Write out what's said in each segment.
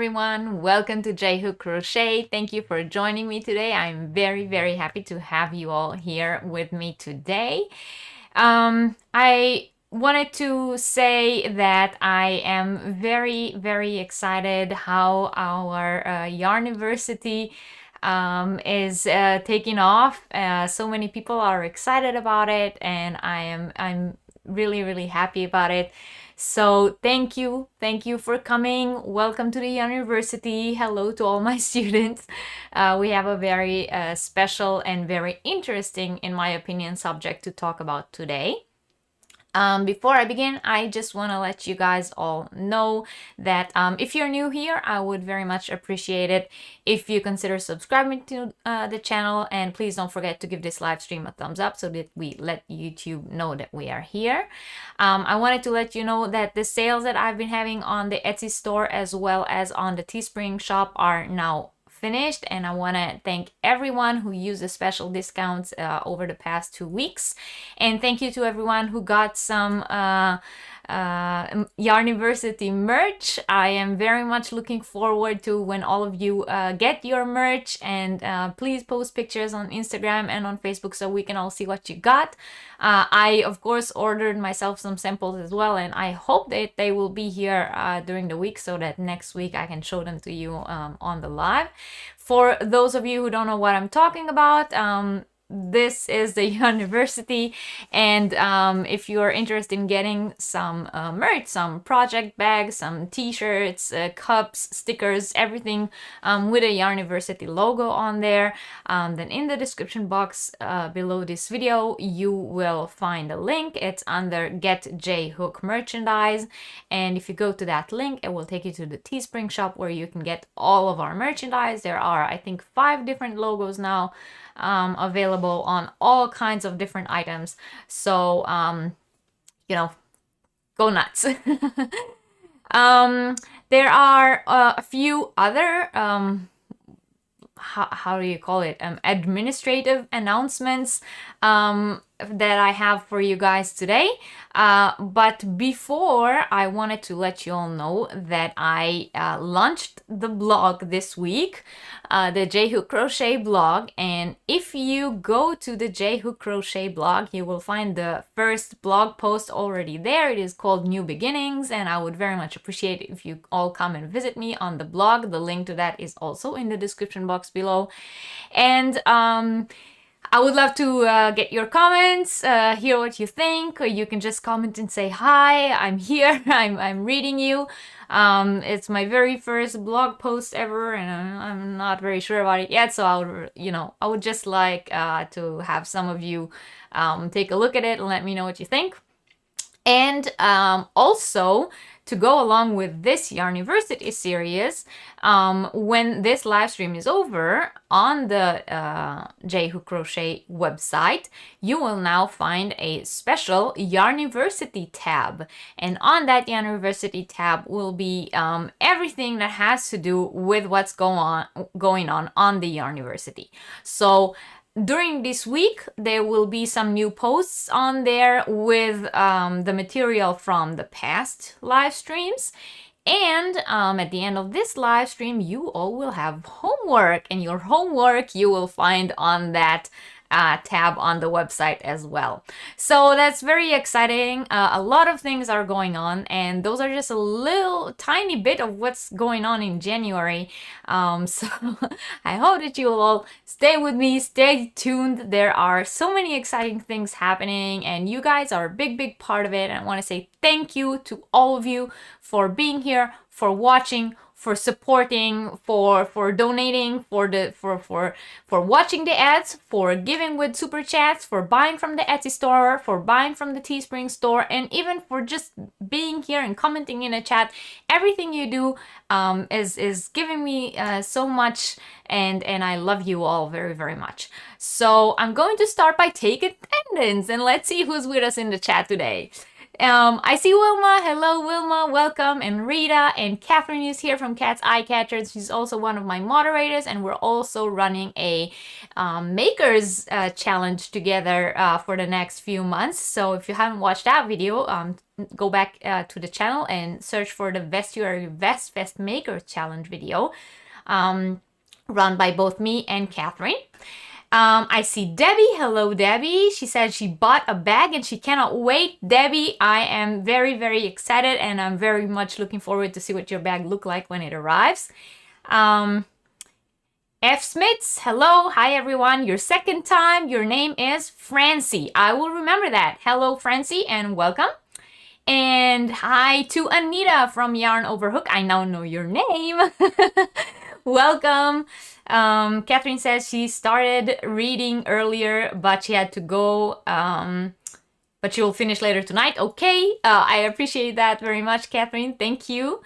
everyone. Welcome to J-Hook Crochet. Thank you for joining me today. I'm very happy to have you all here with me today. I wanted to say that I am very excited how our Yarniversity is taking off. So many people are excited about it, and I'm really happy about it. So thank you for coming. Welcome to the Yarniversity. Hello to all my students. We have a very special and very interesting, in my opinion, subject to talk about today. Before I begin, I just want to let you guys all know that if you're new here, I would very much appreciate it if you consider subscribing to the channel, and please don't forget to give this live stream a thumbs up so that we let YouTube know that we are here. I wanted to let you know that the sales that I've been having on the Etsy store as well as on the Teespring shop are now finished, and I want to thank everyone who used the special discounts over the past 2 weeks, and thank you to everyone who got some Yarniversity merch. I am very much looking forward to when all of you get your merch, and please post pictures on Instagram and on Facebook so we can all see what you got. I of course ordered myself some samples as well, and I hope that they will be here during the week so that next week I can show them to you on the live. For those of you who don't know what I'm talking about, this is the Yarniversity, and if you're interested in getting some merch, some project bags, some t-shirts, cups, stickers, everything with a Yarniversity logo on there, then in the description box below this video you will find a link. It's under Get J-Hook Merchandise, and if you go to that link it will take you to the Teespring shop where you can get all of our merchandise. There are, I think, 5 different logos now available on all kinds of different items, so you know, go nuts. There are a few other how do you call it, administrative announcements that I have for you guys today, but before, I wanted to let you all know that I launched the blog this week, the J-Hook Crochet blog, and if you go to the J-Hook Crochet blog you will find the first blog post already there. It is called New Beginnings, and I would very much appreciate it if you all come and visit me on the blog. The link to that is also in the description box below, and I would love to get your comments, hear what you think, or you can just comment and say, hi, I'm here, I'm reading you. It's my very first blog post ever, and I'm not very sure about it yet, so I would just like to have some of you take a look at it and let me know what you think. And also, to go along with this Yarniversity series, when this live stream is over, on the J-Hook Crochet website, you will now find a special Yarniversity tab. And on that Yarniversity tab will be everything that has to do with what's going on the Yarniversity. So during this week, there will be some new posts on there with the material from the past live streams. And at the end of this live stream, you all will have homework, and your homework you will find on that tab on the website as well. So that's very exciting. A lot of things are going on, and those are just a little tiny bit of what's going on in January. So I hope that you will all stay with me, stay tuned. There are so many exciting things happening, and you guys are a big part of it. And I want to say thank you to all of you for being here, for watching, for supporting, for donating, for watching the ads, for giving with super chats, for buying from the Etsy store, for buying from the Teespring store, and even for just being here and commenting in a chat. Everything you do is giving me so much, and I love you all very much. So I'm going to start by taking attendance, and let's see who's with us in the chat today. I see Wilma. Hello, Wilma. Welcome. And Rita and Catherine is here from Cat's Eye Catchers. She's also one of my moderators, and we're also running a makers challenge together for the next few months. So if you haven't watched that video, go back to the channel and search for the Vestuary Vest Fest Makers Challenge video, run by both me and Catherine. I see Debbie. Hello, Debbie. She said she bought a bag and she cannot wait. Debbie, I am very, very excited, and I'm very much looking forward to see what your bag look like when it arrives. F. Smiths, hello. Hi, everyone. Your second time. Your name is Francie. I will remember that. Hello, Francie, and welcome. And hi to Anita from Yarn Over Hook. I now know your name. Welcome. Catherine says she started reading earlier, but she had to go, but she will finish later tonight. Okay, I appreciate that very much, Catherine. Thank you.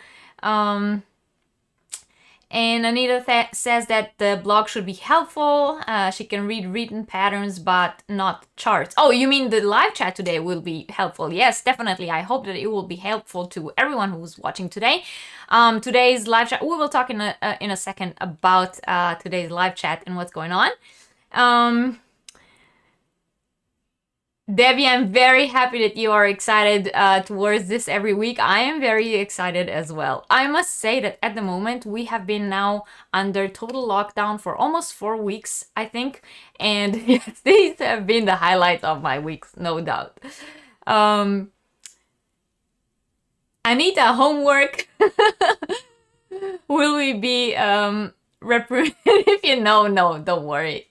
And Anita says that the blog should be helpful. She can read written patterns, but not charts. Oh, you mean the live chat today will be helpful? Yes, definitely. I hope that it will be helpful to everyone who's watching today. Today's live chat, we will talk in a second about today's live chat and what's going on. Debbie, I'm very happy that you are excited towards this every week. I am very excited as well. I must say that at the moment, we have been now under total lockdown for almost 4 weeks, I think. And yes, these have been the highlights of my weeks, no doubt. Anita, homework. Will we be if you know, no, don't worry.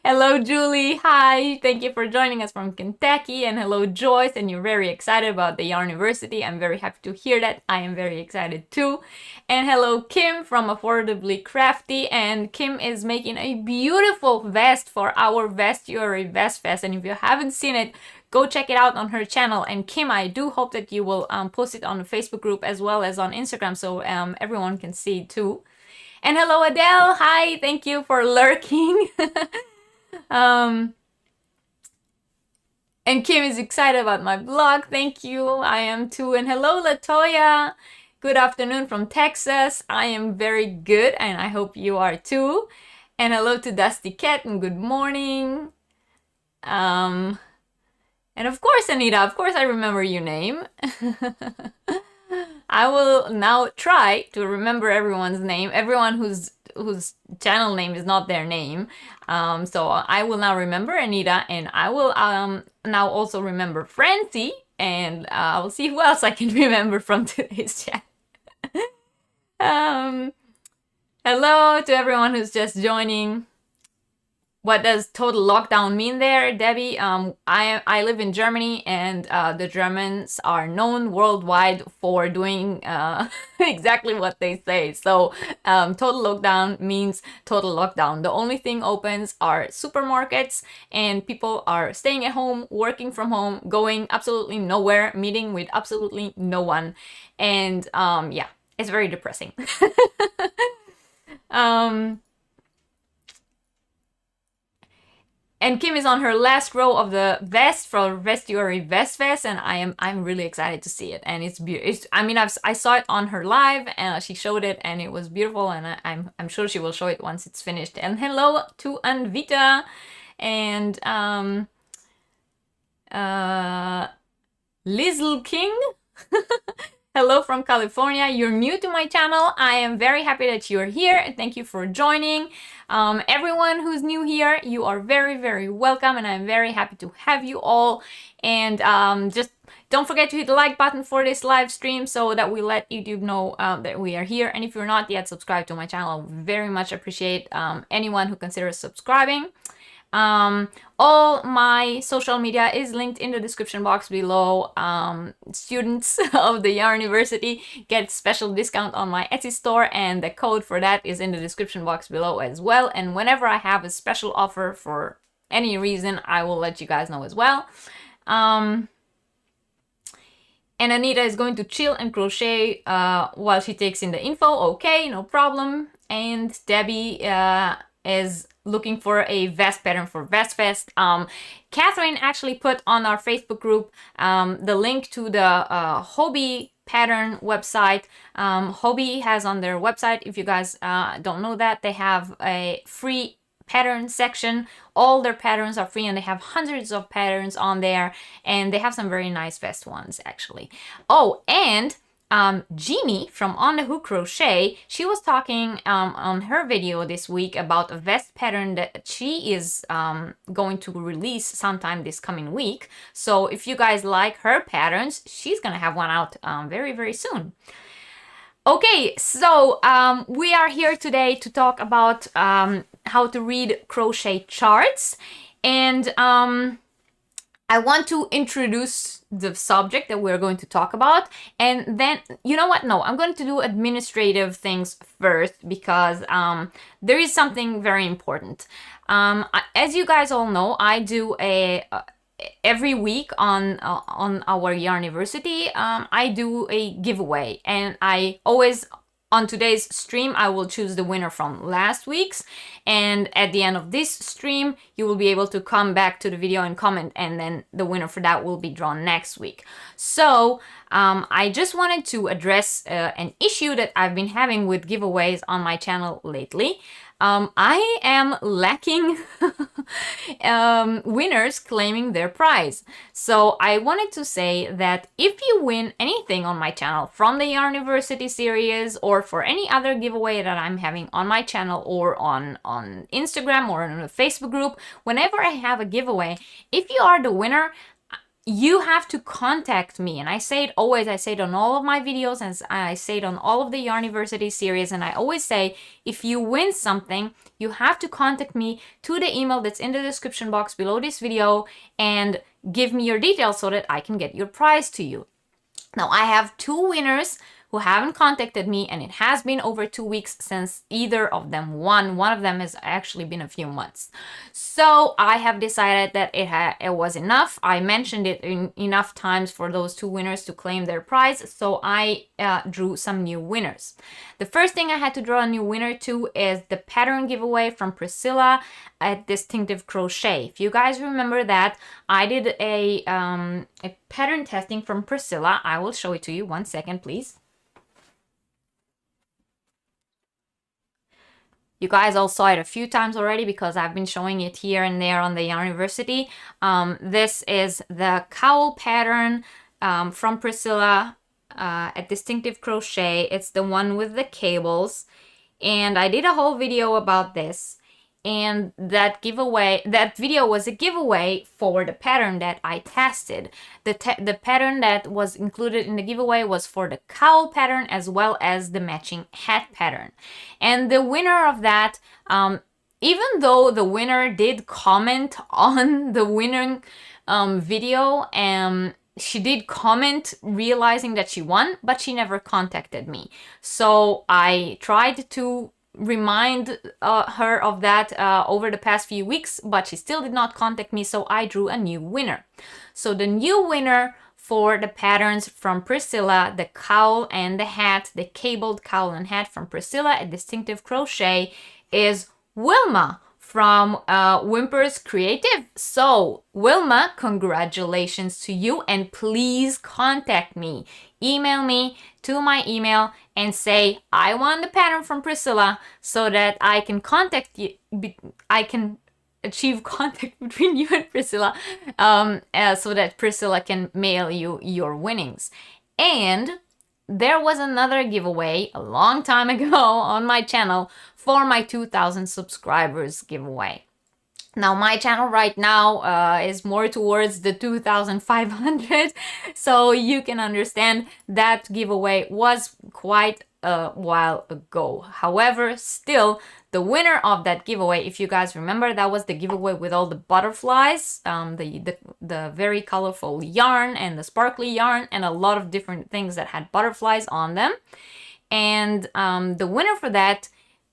Hello, Julie. Hi, thank you for joining us from Kentucky. And hello, Joyce. And you're very excited about the Yarniversity. I'm very happy to hear that. I am very excited too. And hello, Kim from Affordably Crafty. And Kim is making a beautiful vest for our Vestuary Vest Fest. And if you haven't seen it, go check it out on her channel. And Kim, I do hope that you will post it on the Facebook group as well as on Instagram, so everyone can see it too. And hello, Adele. Hi, thank you for lurking. And Kim is excited about my blog. Thank you. I am too. And hello, Latoya. Good afternoon from Texas. I am very good, and I hope you are too. And hello to Dusty Cat, and good morning. And of course, Anita, of course I remember your name. I will now try to remember everyone's name, everyone whose channel name is not their name. So I will now remember Anita, and I will now also remember Francie, and I will see who else I can remember from today's chat. Hello to everyone who's just joining. What does total lockdown mean there, Debbie? I live in Germany, and the Germans are known worldwide for doing exactly what they say. So total lockdown means total lockdown. The only thing opens are supermarkets, and people are staying at home, working from home, going absolutely nowhere, meeting with absolutely no one. And yeah, it's very depressing. And Kim is on her last row of the vest for Vestuary Vest Fest, and I'm really excited to see it. And it's beautiful. I mean, I saw it on her live, and she showed it, and it was beautiful. And I'm sure she will show it once it's finished. And hello to Anvita, and Lizzle King. Hello from California. You're new to my channel. I am very happy that you're here. Thank you for joining. Everyone who's new here, you are very, very welcome, and I'm very happy to have you all. And just don't forget to hit the like button for this live stream so that we let YouTube know that we are here. And if you're not yet subscribed to my channel, I very much appreciate anyone who considers subscribing. All my social media is linked in the description box below. Students of the Yarniversity get special discount on my Etsy store, and the code for that is in the description box below as well. And whenever I have a special offer for any reason, I will let you guys know as well. And Anita is going to chill and crochet while she takes in the info. Okay, no problem. And Debbie is looking for a vest pattern for Vest Fest, Catherine actually put on our Facebook group the link to the Hobby pattern website. Hobby has on their website, if you guys don't know that, they have a free pattern section. All their patterns are free and they have hundreds of patterns on there, and they have some very nice vest ones actually. Oh, and Jeannie from On the Hook Crochet, she was talking on her video this week about a vest pattern that she is going to release sometime this coming week. So if you guys like her patterns, she's gonna have one out very, very soon. Okay, so we are here today to talk about how to read crochet charts, and I want to introduce the subject that we're going to talk about, and then, you know what, no, I'm going to do administrative things first because there is something very important. As you guys all know, I do every week on our Yarniversity, I do a giveaway, and I always, on today's stream, I will choose the winner from last week's, and at the end of this stream, you will be able to come back to the video and comment, and then the winner for that will be drawn next week. So I just wanted to address an issue that I've been having with giveaways on my channel lately. I am lacking winners claiming their prize. So I wanted to say that if you win anything on my channel from the Yarniversity series or for any other giveaway that I'm having on my channel or on Instagram or in a Facebook group, whenever I have a giveaway, if you are the winner, you have to contact me. And I say it always, I say it on all of my videos, and I say it on all of the Yarniversity series, and I always say, if you win something, you have to contact me to the email that's in the description box below this video and give me your details so that I can get your prize to you. Now, I have 2 winners who haven't contacted me, and it has been over 2 weeks since either of them won. One of them has actually been a few months. So I have decided that it was enough. I mentioned it enough times for those 2 winners to claim their prize, so I drew some new winners. The first thing I had to draw a new winner to is the pattern giveaway from Priscilla at Distinctive Crochet. If you guys remember that, I did a pattern testing from Priscilla. I will show it to you. 1 second, please. You guys all saw it a few times already because I've been showing it here and there on the Yarniversity. This is the cowl pattern from Priscilla at Distinctive Crochet. It's the one with the cables. And I did a whole video about this. And that video was a giveaway for the pattern that I tested. The pattern that was included in the giveaway was for the cowl pattern as well as the matching hat pattern. And the winner of that, even though the winner did comment on the winning video, she did comment realizing that she won, but she never contacted me. So I tried to remind her of that over the past few weeks, but she still did not contact me, so I drew a new winner. So the new winner for the patterns from Priscilla, the cowl and the hat, the cabled cowl and hat from Priscilla at Distinctive Crochet, is Wilma from Whimpers Creative. So Wilma, congratulations to you, and please contact me. Email me to my email and say, I want the pattern from Priscilla, so that I can contact you. I can achieve contact between you and Priscilla, so that Priscilla can mail you your winnings. And there was another giveaway a long time ago on my channel for my 2,000 subscribers giveaway. Now my channel right now is more towards the 2,500, so you can understand that giveaway was quite a while ago. However, still, the winner of that giveaway, if you guys remember, that was the giveaway with all the butterflies, the very colorful yarn and the sparkly yarn and a lot of different things that had butterflies on them. And the winner for that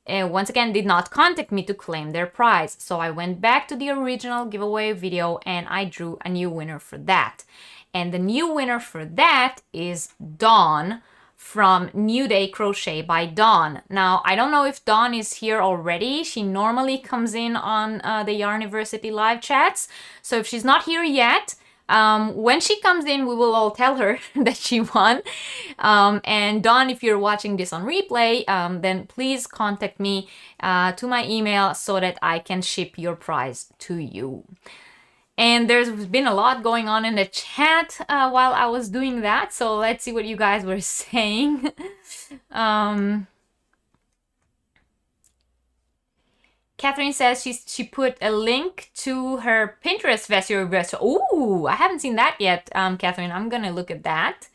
once again did not contact me to claim their prize. So I went back to the original giveaway video and I drew a new winner for that. And the new winner for that is Dawn from New Day Crochet by Dawn. Now, I don't know if Dawn is here already. She normally comes in on the Yarniversity live chats. So if she's not here yet, when she comes in, we will all tell her that she won. And Dawn, if you're watching this on replay, then please contact me to my email so that I can ship your prize to you. And there's been a lot going on in the chat while I was doing that. So let's see what you guys were saying. Catherine says she put a link to her Pinterest vest. Ooh, I haven't seen that yet, Catherine. I'm gonna look at that.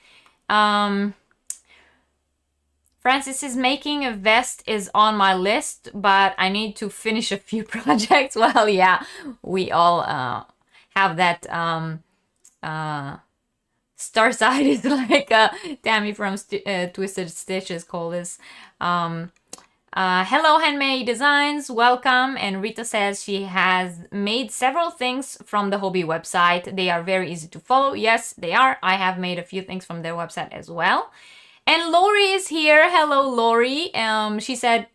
Francis is making a vest is on my list, but I need to finish a few projects. Well, yeah, we all have that star side is like Tammy from Twisted Stitches called this. Hello Handmade Designs, welcome. And Rita says she has made several things from the hobby website. They are very easy to follow. Yes, they are. I have made a few things from their website as well. And Lori is here. Hello, Lori. She said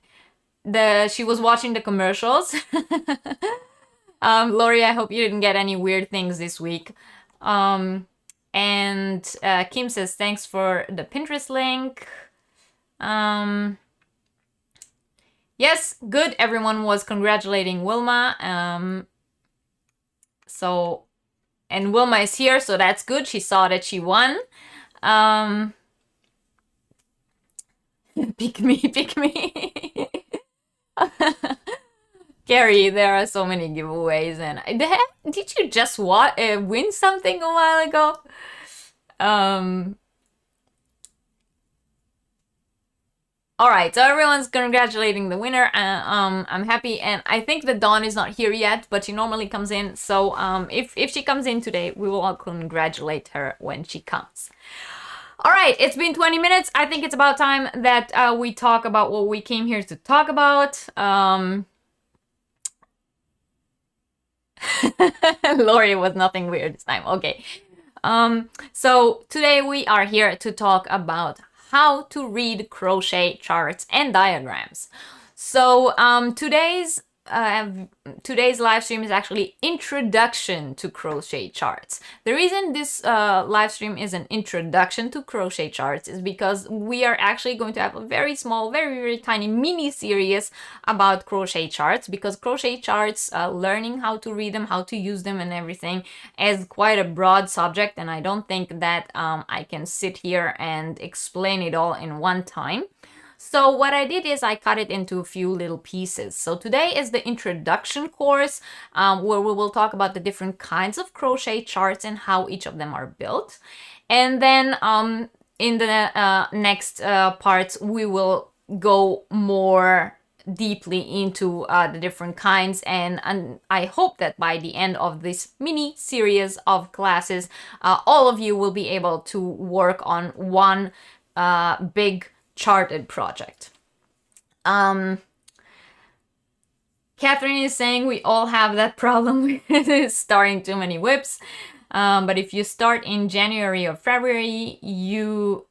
she was watching the commercials. Lori, I hope you didn't get any weird things this week. And Kim says, thanks for the Pinterest link. Yes, good. Everyone was congratulating Wilma. And Wilma is here, so that's good. She saw that she won. Pick me. Carrie, there are so many giveaways, and did you just win something a while ago? All right, so everyone's congratulating the winner. I'm happy, and I think that Dawn is not here yet, but she normally comes in. So if she comes in today, we will all congratulate her when she comes. All right, it's been 20 minutes. I think it's about time that we talk about what we came here to talk about. Lori was nothing weird this time. Okay. So today we are here to talk about how to read crochet charts and diagrams. So today's live stream is actually introduction to crochet charts. The reason this live stream is an introduction to crochet charts is because we are actually going to have a very small, very tiny mini series about crochet charts, because crochet charts, learning how to read them, how to use them and everything is quite a broad subject, and I don't think that I can sit here and explain it all in one time. So what I did is I cut it into a few little pieces. So today is the introduction course, where we will talk about the different kinds of crochet charts and how each of them are built. And then in the next parts, we will go more deeply into the different kinds, and I hope that by the end of this mini series of classes, all of you will be able to work on one big charted project. Catherine is saying we all have that problem with starting too many whips, but if you start in January or February, you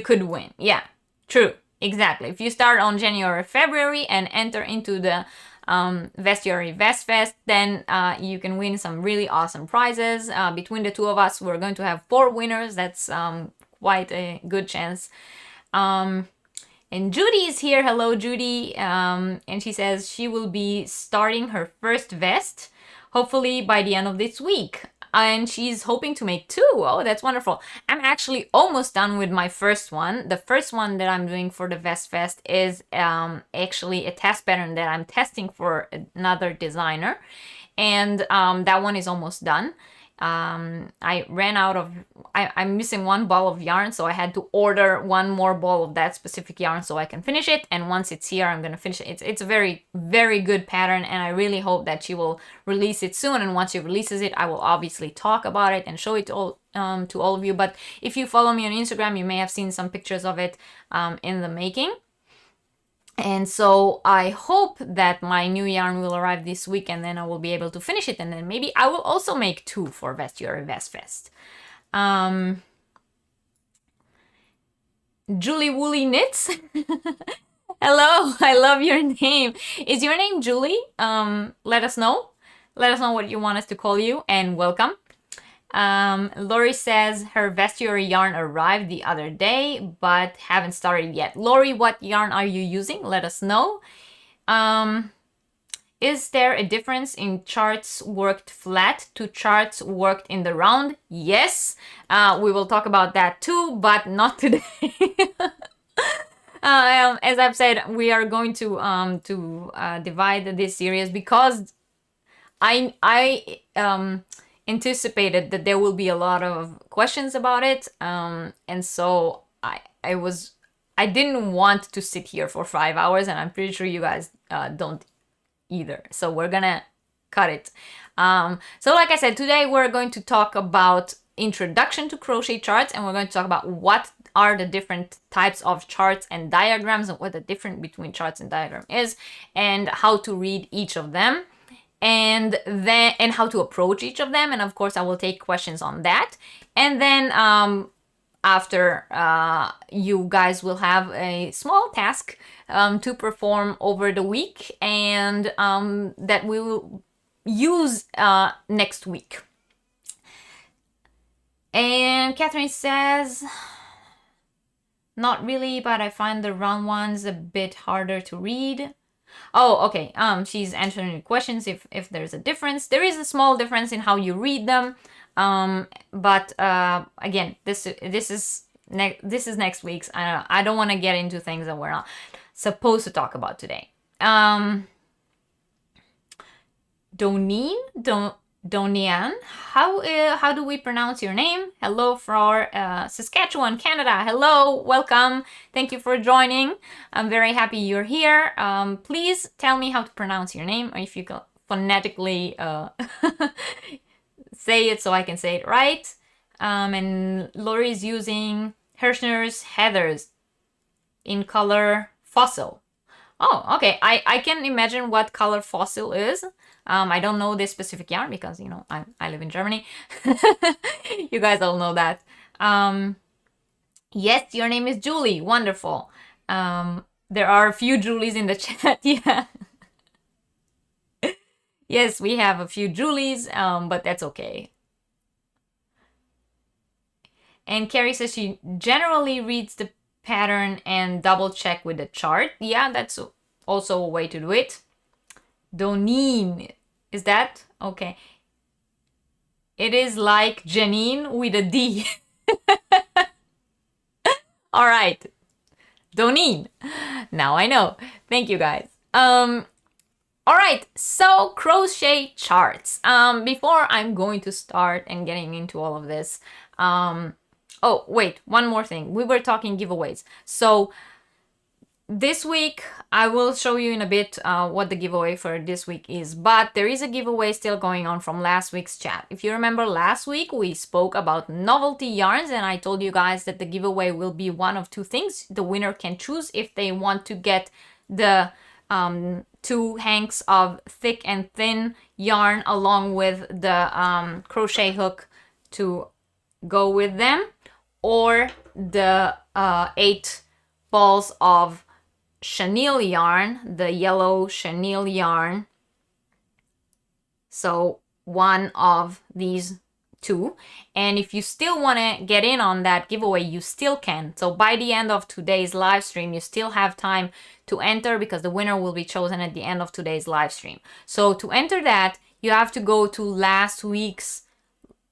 could win. Yeah, true, exactly. If you start on January or February and enter into the Vestiary Vest Fest, then you can win some really awesome prizes. Between the two of us, we're going to have 4 winners. That's quite a good chance. And Judy is here. Hello, Judy. And she says she will be starting her first vest, hopefully by the end of this week. And she's hoping to make 2. Oh, that's wonderful. I'm actually almost done with my first one. The first one that I'm doing for the Vest Fest is actually a test pattern that I'm testing for another designer. And that one is almost done. I ran out of, I'm missing 1 ball of yarn, so I had to order 1 more ball of that specific yarn so I can finish it. And once it's here, I'm gonna finish it. It's a very good pattern, and I really hope that she will release it soon. And once she releases it, I will obviously talk about it and show it all to all of you. But if you follow me on Instagram, you may have seen some pictures of it in the making. And so I hope that my new yarn will arrive this week, and then I will be able to finish it. And then maybe I will also make 2 for Vestiary Vest Fest. Julie Woolly Knits. Hello, I love your name. Is your name Julie? Let us know. Let us know what you want us to call you, and welcome. Lori says her vestiary yarn arrived the other day, but haven't started yet. Lori, what yarn are you using? Let us know. Is there a difference in charts worked flat to charts worked in the round? Yes, we will talk about that too, but not today. As I've said, we are going to divide this series because I anticipated that there will be a lot of questions about it, and so I didn't want to sit here for 5 hours, and I'm pretty sure you guys don't either. So we're gonna cut it. So like I said, today we're going to talk about introduction to crochet charts, and we're going to talk about what are the different types of charts and diagrams, and what the difference between charts and diagram is, and how to read each of them, and how to approach each of them. And of course I will take questions on that, and then after you guys will have a small task to perform over the week, and that we will use next week. And Catherine says, not really, but I find the round ones a bit harder to read. Oh, okay. She's answering the questions if there's a difference. There is a small difference in how you read them. But again, this is next week's. I don't want to get into things that we're not supposed to talk about today. Donian, how do we pronounce your name? Hello from Saskatchewan, Canada. Hello, welcome. Thank you for joining. I'm very happy you're here. Please tell me how to pronounce your name, or if you can phonetically say it so I can say it right. And Lori is using Hirschner's Heathers in color Fossil. Oh, okay. I can imagine what color Fossil is. I don't know this specific yarn because, you know, I live in Germany. You guys all know that. Yes, your name is Julie. Wonderful. There are a few Julies in the chat. Yeah. Yes, we have a few Julies, but that's okay. And Carrie says she generally reads the pattern and double check with the chart. Yeah, that's also a way to do it. Donine, is that? Okay. It is like Janine with a D. All right. Donine. Now I know. Thank you guys. All right, so crochet charts. Before I'm going to start and getting into all of this, oh, wait, one more thing. We were talking giveaways. So this week, I will show you in a bit what the giveaway for this week is, but there is a giveaway still going on from last week's chat. If you remember last week, we spoke about novelty yarns, and I told you guys that the giveaway will be one of two things. The winner can choose if they want to get the 2 hanks of thick and thin yarn along with the crochet hook to go with them, or the 8 balls of chenille yarn, the yellow chenille yarn. So one of these 2. And if you still want to get in on that giveaway, you still can. So by the end of today's live stream, you still have time to enter, because the winner will be chosen at the end of today's live stream. So to enter that, you have to go to last week's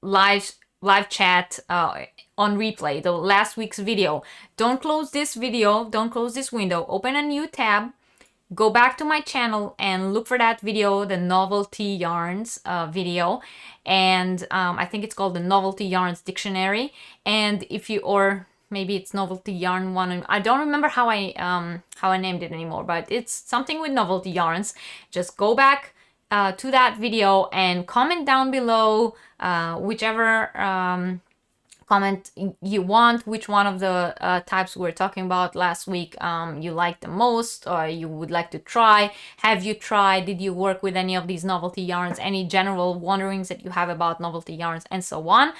live chat on replay, the last week's video. Don't close this video, don't close this window, open a new tab, go back to my channel and look for that video, the novelty yarns video, and I think it's called the Novelty Yarns Dictionary. And if you, or maybe it's Novelty Yarn 1, I don't remember how I named it anymore, but it's something with novelty yarns. Just go back to that video and comment down below whichever comment you want, which one of the types we were talking about last week you like the most, or you would like to try. Have you tried? Did you work with any of these novelty yarns? Any general wonderings that you have about novelty yarns, and so on.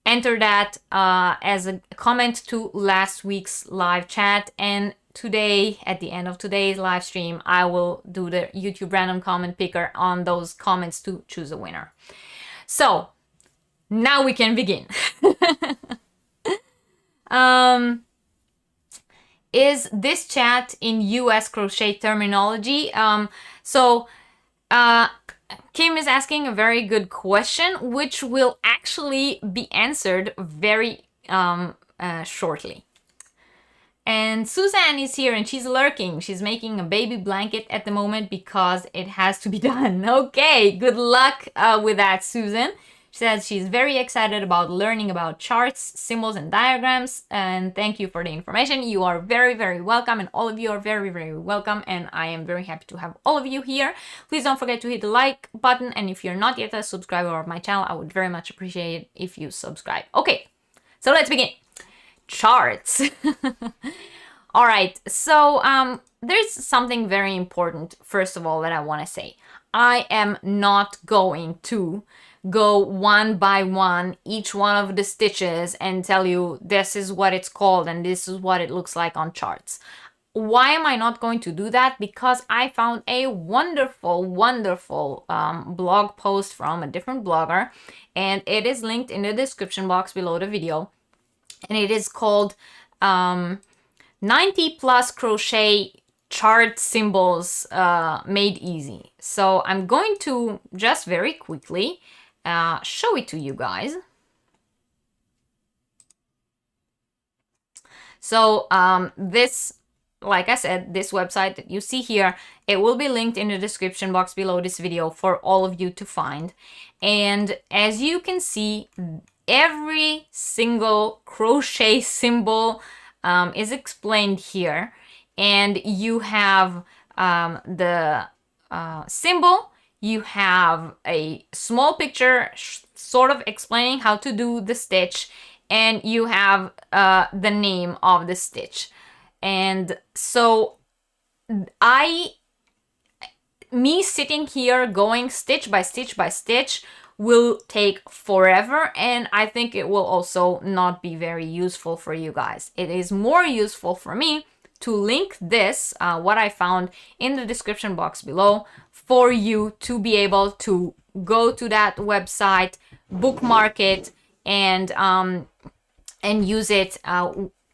enter that as a comment to last week's live chat, and today, at the end of today's live stream, I will do the YouTube random comment picker on those comments to choose a winner. So now we can begin. Is this chat in US crochet terminology? Kim is asking a very good question, which will actually be answered very shortly. And Suzanne is here and she's lurking. She's making a baby blanket at the moment because it has to be done. Okay, good luck with that, Susan. She says she's very excited about learning about charts, symbols, and diagrams. And thank you for the information. You are very, very welcome. And all of you are very, very welcome. And I am very happy to have all of you here. Please don't forget to hit the like button. And if you're not yet a subscriber of my channel, I would very much appreciate it if you subscribe. Okay, so let's begin. Charts. All right, so there's something very important, first of all, that I want to say. I am not going to go one by one each one of the stitches and tell you this is what it's called and this is what it looks like on charts. Why am I not going to do that? Because I found a wonderful, wonderful blog post from a different blogger, and it is linked in the description box below the video, and it is called 90 plus crochet chart symbols made easy. So I'm going to just very quickly show it to you guys. So this, like I said, this website that you see here, it will be linked in the description box below this video for all of you to find. And as you can see, every single crochet symbol is explained here. And you have the symbol, you have a small picture sort of explaining how to do the stitch, and you have the name of the stitch. And so me sitting here going stitch by stitch by stitch will take forever, and I think it will also not be very useful for you guys. It is more useful for me to link this, what I found, in the description box below for you to be able to go to that website, bookmark it, and use it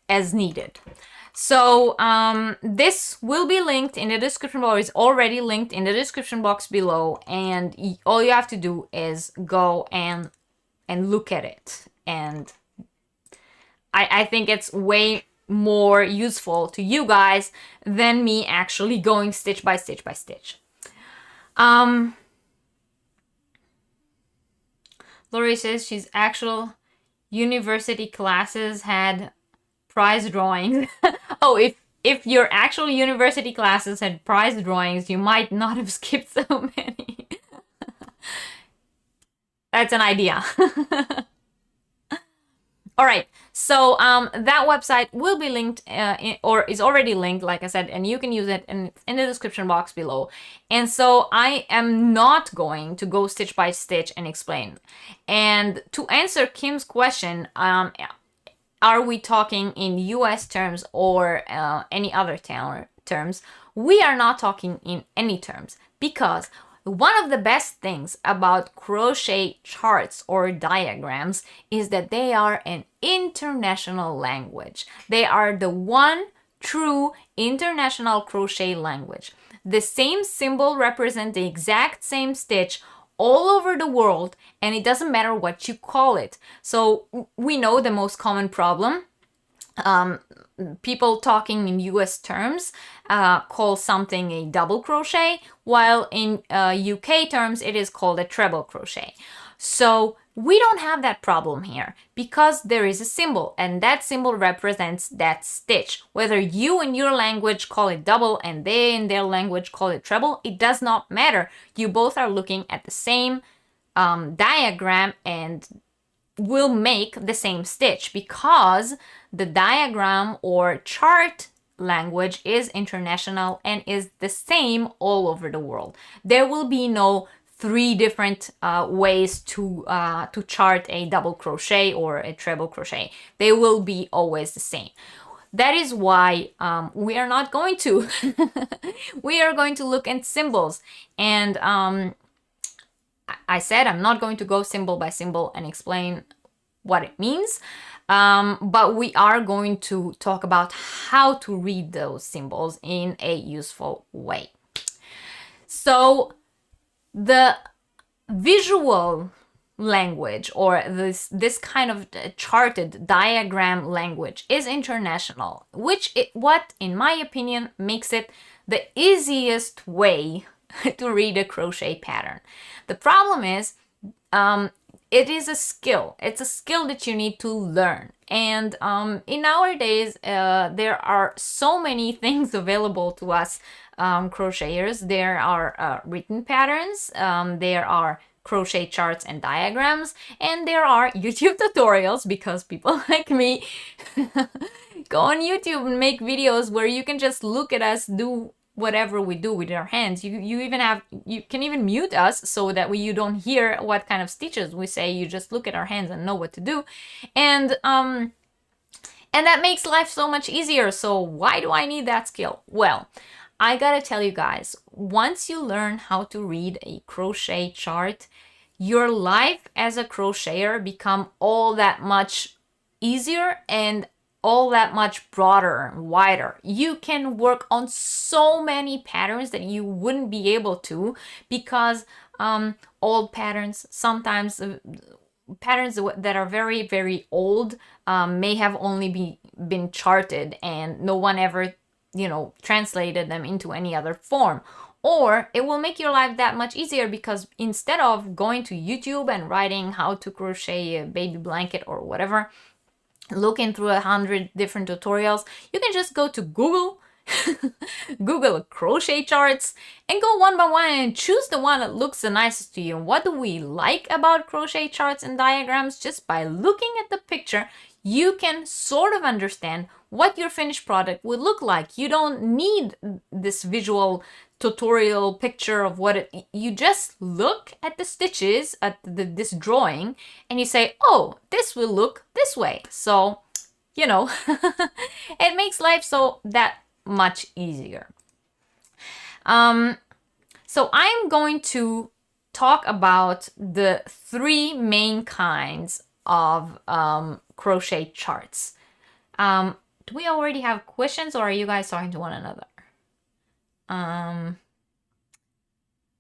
as needed. So this will be linked in the description box. It's already linked in the description box below, and all you have to do is go and look at it. And I think it's way more useful to you guys than me actually going stitch by stitch by stitch. Lori says she's actual university classes had prize drawings. Oh, if your actual university classes had prize drawings, you might not have skipped so many. That's an idea. All right, so that website will be linked or is already linked, like I said, and you can use it in the description box below. And so I am not going to go stitch by stitch and explain. And to answer Kim's question, are we talking in US terms or any other terms? We are not talking in any terms, because one of the best things about crochet charts or diagrams is that they are an international language. They are the one true international crochet language. The same symbol represents the exact same stitch all over the world, and it doesn't matter what you call it. So we know the most common problem. People talking in US terms call something a double crochet, while in UK terms it is called a treble crochet. So we don't have that problem here because there is a symbol, and that symbol represents that stitch. Whether you in your language call it double and they in their language call it treble, it does not matter. You both are looking at the same diagram and will make the same stitch, because the diagram or chart language is international and is the same all over the world. There will be no 3 different ways to chart a double crochet or a treble crochet. They will be always the same. That is why we are not going to. We are going to look at symbols. And I said I'm not going to go symbol by symbol and explain what it means. But we are going to talk about how to read those symbols in a useful way. So the visual language, or this kind of charted diagram language, is international, what in my opinion makes it the easiest way to read a crochet pattern. The problem is it is a skill. It's a skill that you need to learn. And in our days, there are so many things available to us crocheters. There are written patterns, there are crochet charts and diagrams, and there are YouTube tutorials, because people like me go on YouTube and make videos where you can just look at us do whatever we do with our hands. You can even mute us so that you don't hear what kind of stitches we say. You just look at our hands and know what to do. And that makes life so much easier. So why do I need that skill? Well, I gotta tell you guys, once you learn how to read a crochet chart, your life as a crocheter become all that much easier and all that much broader and wider. You can work on so many patterns that you wouldn't be able to, because old patterns, sometimes patterns that are very, very old may have only been charted and no one ever translated them into any other form. Or it will make your life that much easier, because instead of going to YouTube and writing how to crochet a baby blanket or whatever, looking through 100 different tutorials, you can just go to Google, Google crochet charts, and go one by one and choose the one that looks the nicest to you. And what do we like about crochet charts and diagrams? Just by looking at the picture, you can sort of understand what your finished product would look like. You don't need this visual tutorial picture of you just look at the stitches, at this drawing, and you say, oh, this will look this way. So, it makes life so that much easier. So I'm going to talk about the 3 main kinds of crochet charts. Do we already have questions, or are you guys talking to one another?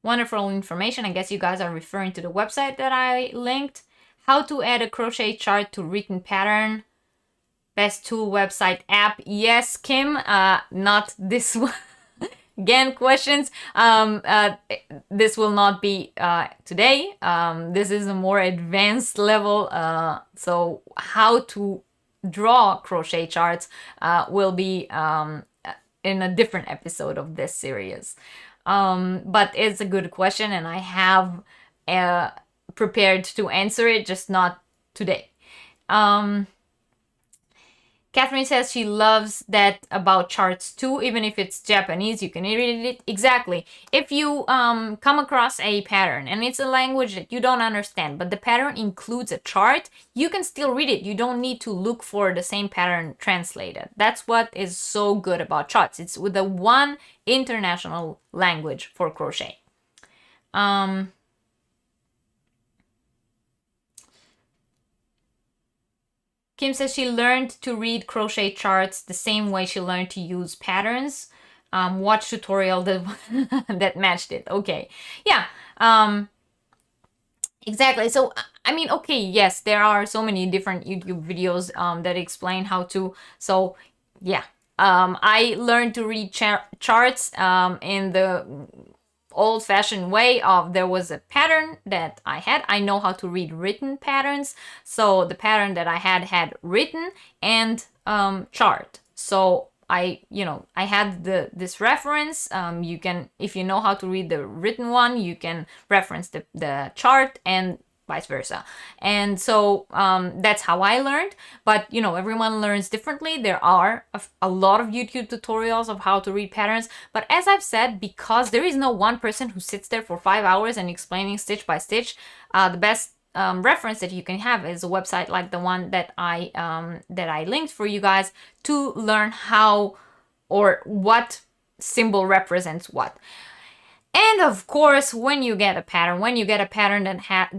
Wonderful information. I guess you guys are referring to the website that I linked. How to add a crochet chart to written pattern. Best tool website app. Yes, Kim, not this one. Again, questions. This will not be today. This is a more advanced level. So how to draw crochet charts will be in a different episode of this series. But it's a good question, and I have prepared to answer it, just not today. Catherine says she loves that about charts too, even if it's Japanese, you can read it. Exactly. If you come across a pattern and it's a language that you don't understand, but the pattern includes a chart, you can still read it. You don't need to look for the same pattern translated. That's what is so good about charts. It's with the one international language for crochet. Kim says she learned to read crochet charts the same way she learned to use patterns. Watch tutorial that matched it. Okay. Yeah. Exactly. So, I mean, okay, yes, there are so many different YouTube videos that explain how to. So, yeah. I learned to read charts in the old-fashioned way of, there was a pattern that I had. I know how to read written patterns. So the pattern that I had written and chart. So I had this reference. You can, if you know how to read the written one, you can reference the chart and vice versa. And so that's how I learned. But you know, everyone learns differently. There are a lot of YouTube tutorials of how to read patterns, but as I've said, because there is no one person who sits there for 5 hours and explaining stitch by stitch, the best reference that you can have is a website like the one that I linked for you guys to learn how or what symbol represents what. And of course, when you get a pattern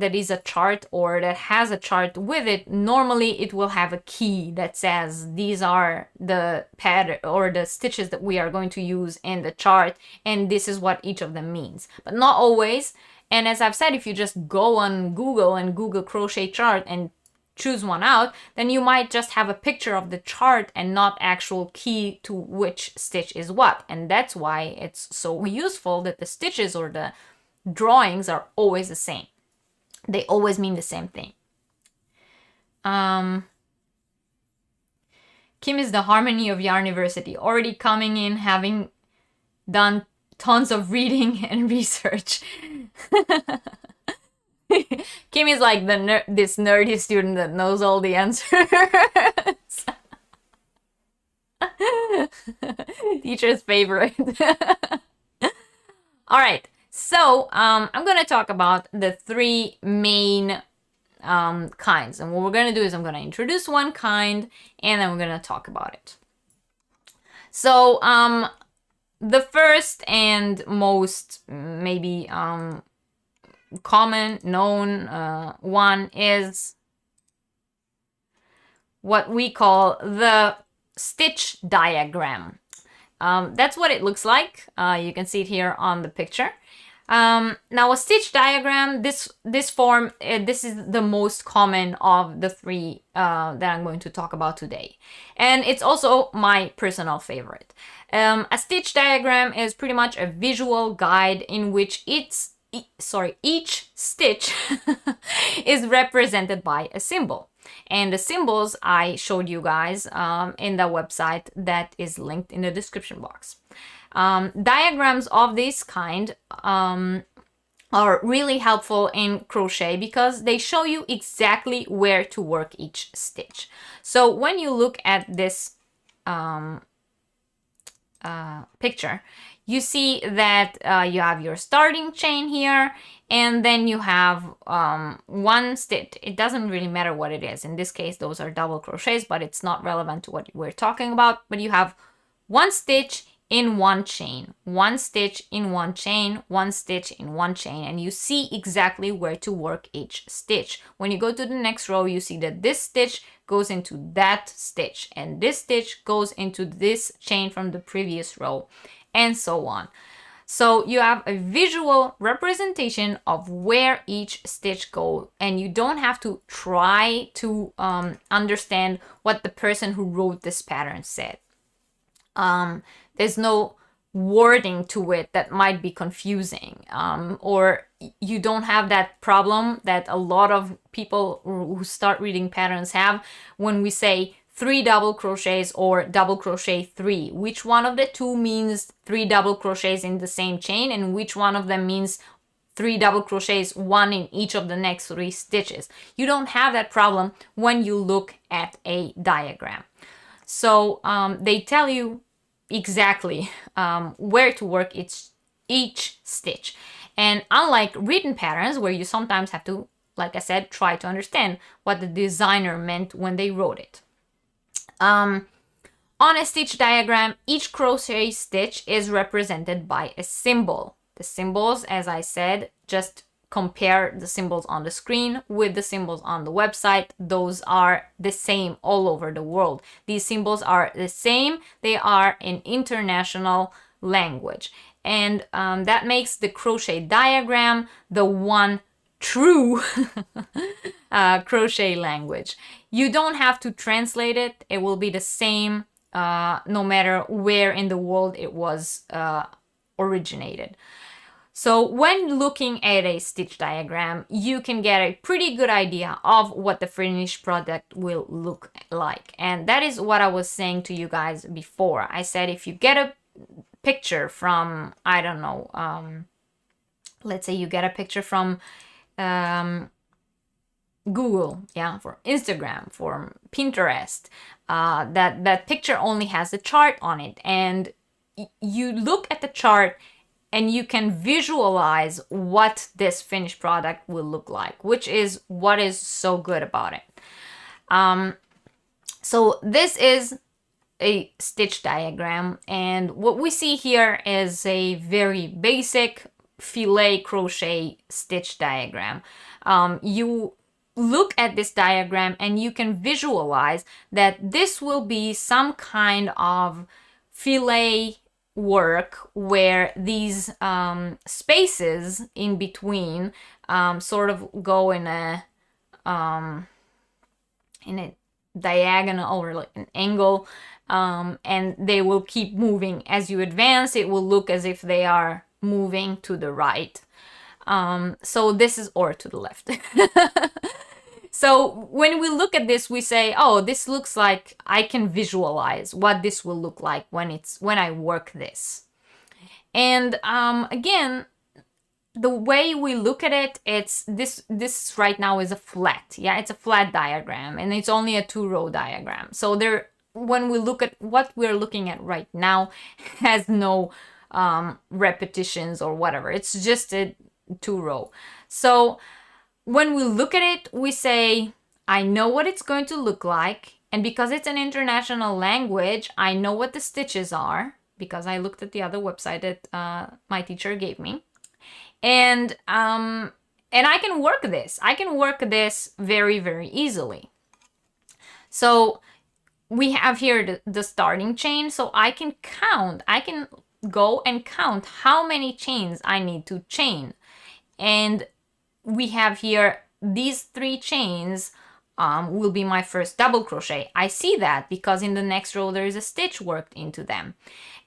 that is a chart or that has a chart with it, normally it will have a key that says these are the pattern or the stitches that we are going to use in the chart, and this is what each of them means. But not always. And as I've said, if you just go on Google and Google crochet chart and choose one out, then you might just have a picture of the chart and not actual key to which stitch is what. And that's why it's so useful that the stitches or the drawings are always the same. They always mean the same thing. Kim is the harmony of Yarniversity, already coming in having done tons of reading and research. Kim is like this nerdy student that knows all the answers. Teacher's favorite. All right, so I'm gonna talk about the 3 main kinds, and what we're gonna do is I'm gonna introduce one kind and then we're gonna talk about it. So the first and most maybe common known one is what we call the stitch diagram. That's what it looks like. You can see it here on the picture. Now a stitch diagram, this form, this is the most common of the 3 that I'm going to talk about today. And it's also my personal favorite. A stitch diagram is pretty much a visual guide in which each stitch is represented by a symbol. And the symbols I showed you guys in the website that is linked in the description box. Diagrams of this kind are really helpful in crochet because they show you exactly where to work each stitch. So when you look at this picture, you see that you have your starting chain here, and then you have one stitch. It doesn't really matter what it is. In this case, those are double crochets, but it's not relevant to what we're talking about. But you have one stitch in one chain, one stitch in one chain, one stitch in one chain, and you see exactly where to work each stitch. When you go to the next row, you see that this stitch goes into that stitch, and this stitch goes into this chain from the previous row, and so on. So you have a visual representation of where each stitch goes, and you don't have to try to understand what the person who wrote this pattern said. There's no wording to it that might be confusing, or you don't have that problem that a lot of people who start reading patterns have when we say 3 double crochets or double crochet 3. Which one of the two means 3 double crochets in the same chain, and which one of them means 3 double crochets, 1 in each of the next 3 stitches? You don't have that problem when you look at a diagram. So they tell you exactly where to work each stitch. And unlike written patterns, where you sometimes have to, like I said, try to understand what the designer meant when they wrote it. On a stitch diagram, each crochet stitch is represented by a symbol. The symbols, as I said, just compare the symbols on the screen with the symbols on the website. Those are the same all over the world. These symbols are the same. They are in international language. And that makes the crochet diagram the one true crochet language. You don't have to translate it. It will be the same no matter where in the world it was originated. So when looking at a stitch diagram, you can get a pretty good idea of what the finished product will look like. And that is what I was saying to you guys before. I said if you get a picture from, I don't know, let's say you get a picture from Google, yeah, for Instagram, for Pinterest, that picture only has a chart on it, and you look at the chart and you can visualize what this finished product will look like, which is what is so good about it. So this is a stitch diagram, and what we see here is a very basic filet crochet stitch diagram. You look at this diagram and you can visualize that this will be some kind of filet work where these spaces in between sort of go in a diagonal or like an angle, and they will keep moving as you advance. It will look as if they are moving to the right. So this is, or to the left. So when we look at this, we say, oh, this looks like I can visualize what this will look like when I work this. And again, the way we look at it, it's this right now is a flat. Yeah, it's a flat diagram, and it's only a 2-row diagram. So there, when we look at what we're looking at right now, has no repetitions or whatever. It's just a 2-row. So when we look at it, we say, I know what it's going to look like. And because it's an international language, I know what the stitches are, because I looked at the other website that my teacher gave me. And I can work this. I can work this very, very easily. So we have here the starting chain. So I can count. I can go and count how many chains I need to chain. And we have here these 3 chains will be my first double crochet. I see that because in the next row there is a stitch worked into them.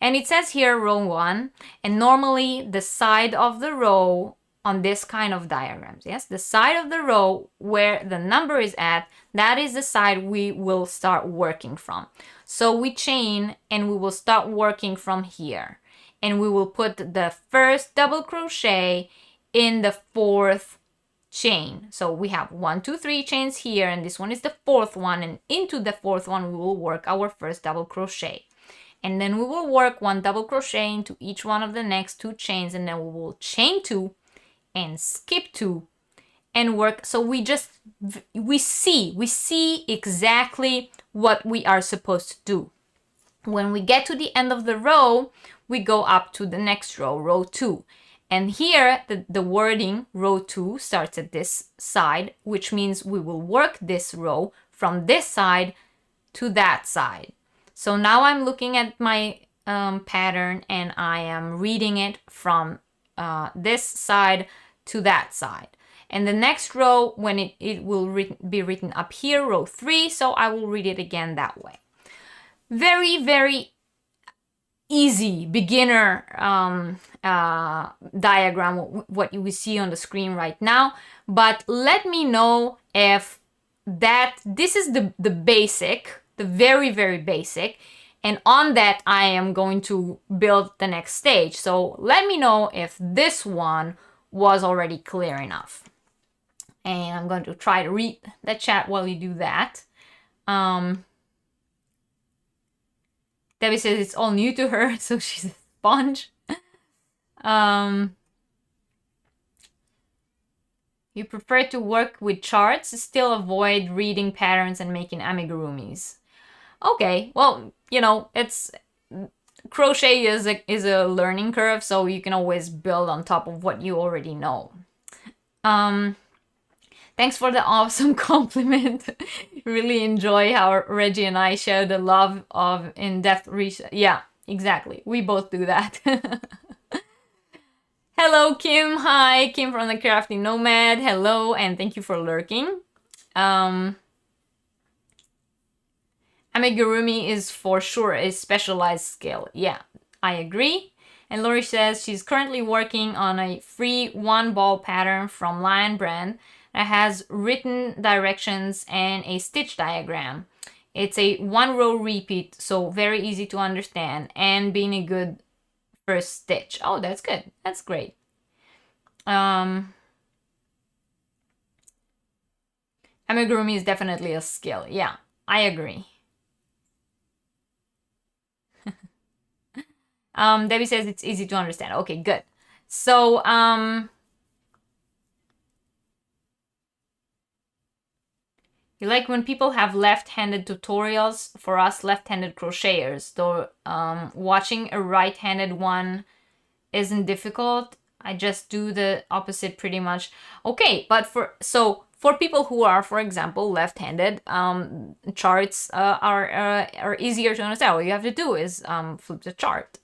And it says here row 1, and normally the side of the row on this kind of diagrams, yes, the side of the row where the number is at, that is the side we will start working from. So we chain and we will start working from here, and we will put the first double crochet in the 4th chain. So we have 1, 2, 3 chains here, and this one is the 4th one, and into the 4th one we will work our first double crochet. And then we will work 1 double crochet into each one of the next 2 chains, and then we will chain 2 and skip 2 and work. So we see exactly what we are supposed to do. When we get to the end of the row, we go up to the next row, row 2. And here the wording row 2 starts at this side, which means we will work this row from this side to that side. So now I'm looking at my pattern and I am reading it from this side to that side. And the next row, when it will be written up here, row 3, so I will read it again that way. Very, very easy beginner diagram, what you will see on the screen right now. But let me know if this is the basic, the very, very basic, and on that I am going to build the next stage. So let me know if this one was already clear enough. And I'm going to try to read the chat while you do that. Debbie says it's all new to her, so she's a sponge. You prefer to work with charts, still avoid reading patterns and making amigurumis. Okay, well, you know, crochet is a learning curve, so you can always build on top of what you already know. Thanks for the awesome compliment. Really enjoy how Reggie and I share the love of in-depth research. Yeah, exactly. We both do that. Hello, Kim. Hi, Kim from the Crafty Nomad. Hello, and thank you for lurking. Amigurumi is for sure a specialized skill. Yeah, I agree. And Lori says she's currently working on a free 1-ball pattern from Lion Brand that has written directions and a stitch diagram. It's a 1-row repeat, so very easy to understand, and being a good first stitch. Oh, that's good. That's great. amigurumi is definitely a skill. Yeah, I agree. Debbie says it's easy to understand. Okay, good. So, you like when people have left-handed tutorials. For us left-handed crocheters, though, watching a right-handed one isn't difficult. I just do the opposite pretty much. Okay, but for people who are, for example, left-handed, charts are easier to understand. All you have to do is flip the chart.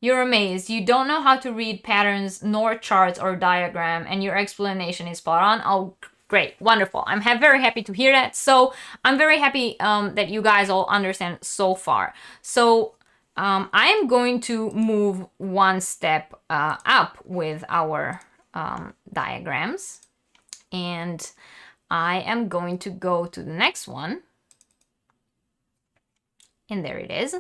You're amazed. You don't know how to read patterns, nor charts or diagram, and your explanation is spot on. Oh, great, wonderful. I'm very happy to hear that. So I'm very happy that you guys all understand so far. So I'm going to move one step up with our diagrams, and I am going to go to the next one. And there it is.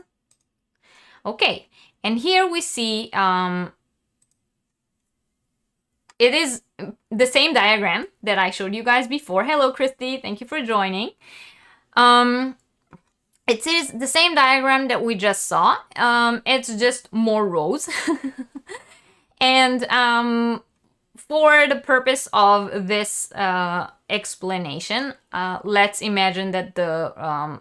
Okay, and here we see it is the same diagram that I showed you guys before. Hello, Christy. Thank you for joining. It is the same diagram that we just saw. It's just more rows. And for the purpose of this explanation, let's imagine that the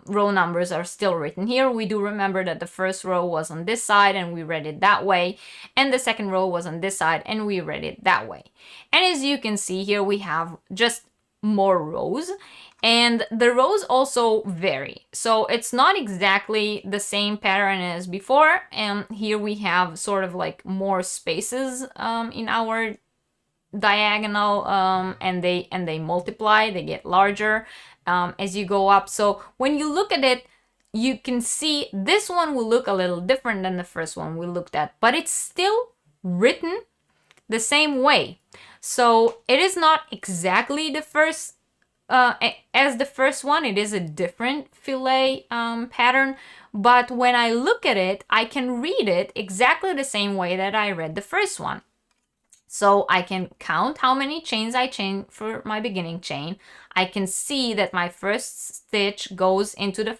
row numbers are still written here. We do remember that the first row was on this side and we read it that way, and the second row was on this side and we read it that way. And as you can see here, we have just more rows, and the rows also vary. So it's not exactly the same pattern as before, and here we have sort of like more spaces in our diagonal, and they multiply, they get larger as you go up. So when you look at it, you can see this one will look a little different than the first one we looked at, but it's still written the same way. So it is not exactly the first as the first one. It is a different fillet pattern, but when I look at it, I can read it exactly the same way that I read the first one. So I can count how many chains I chain for my beginning chain. I can see that my first stitch goes into the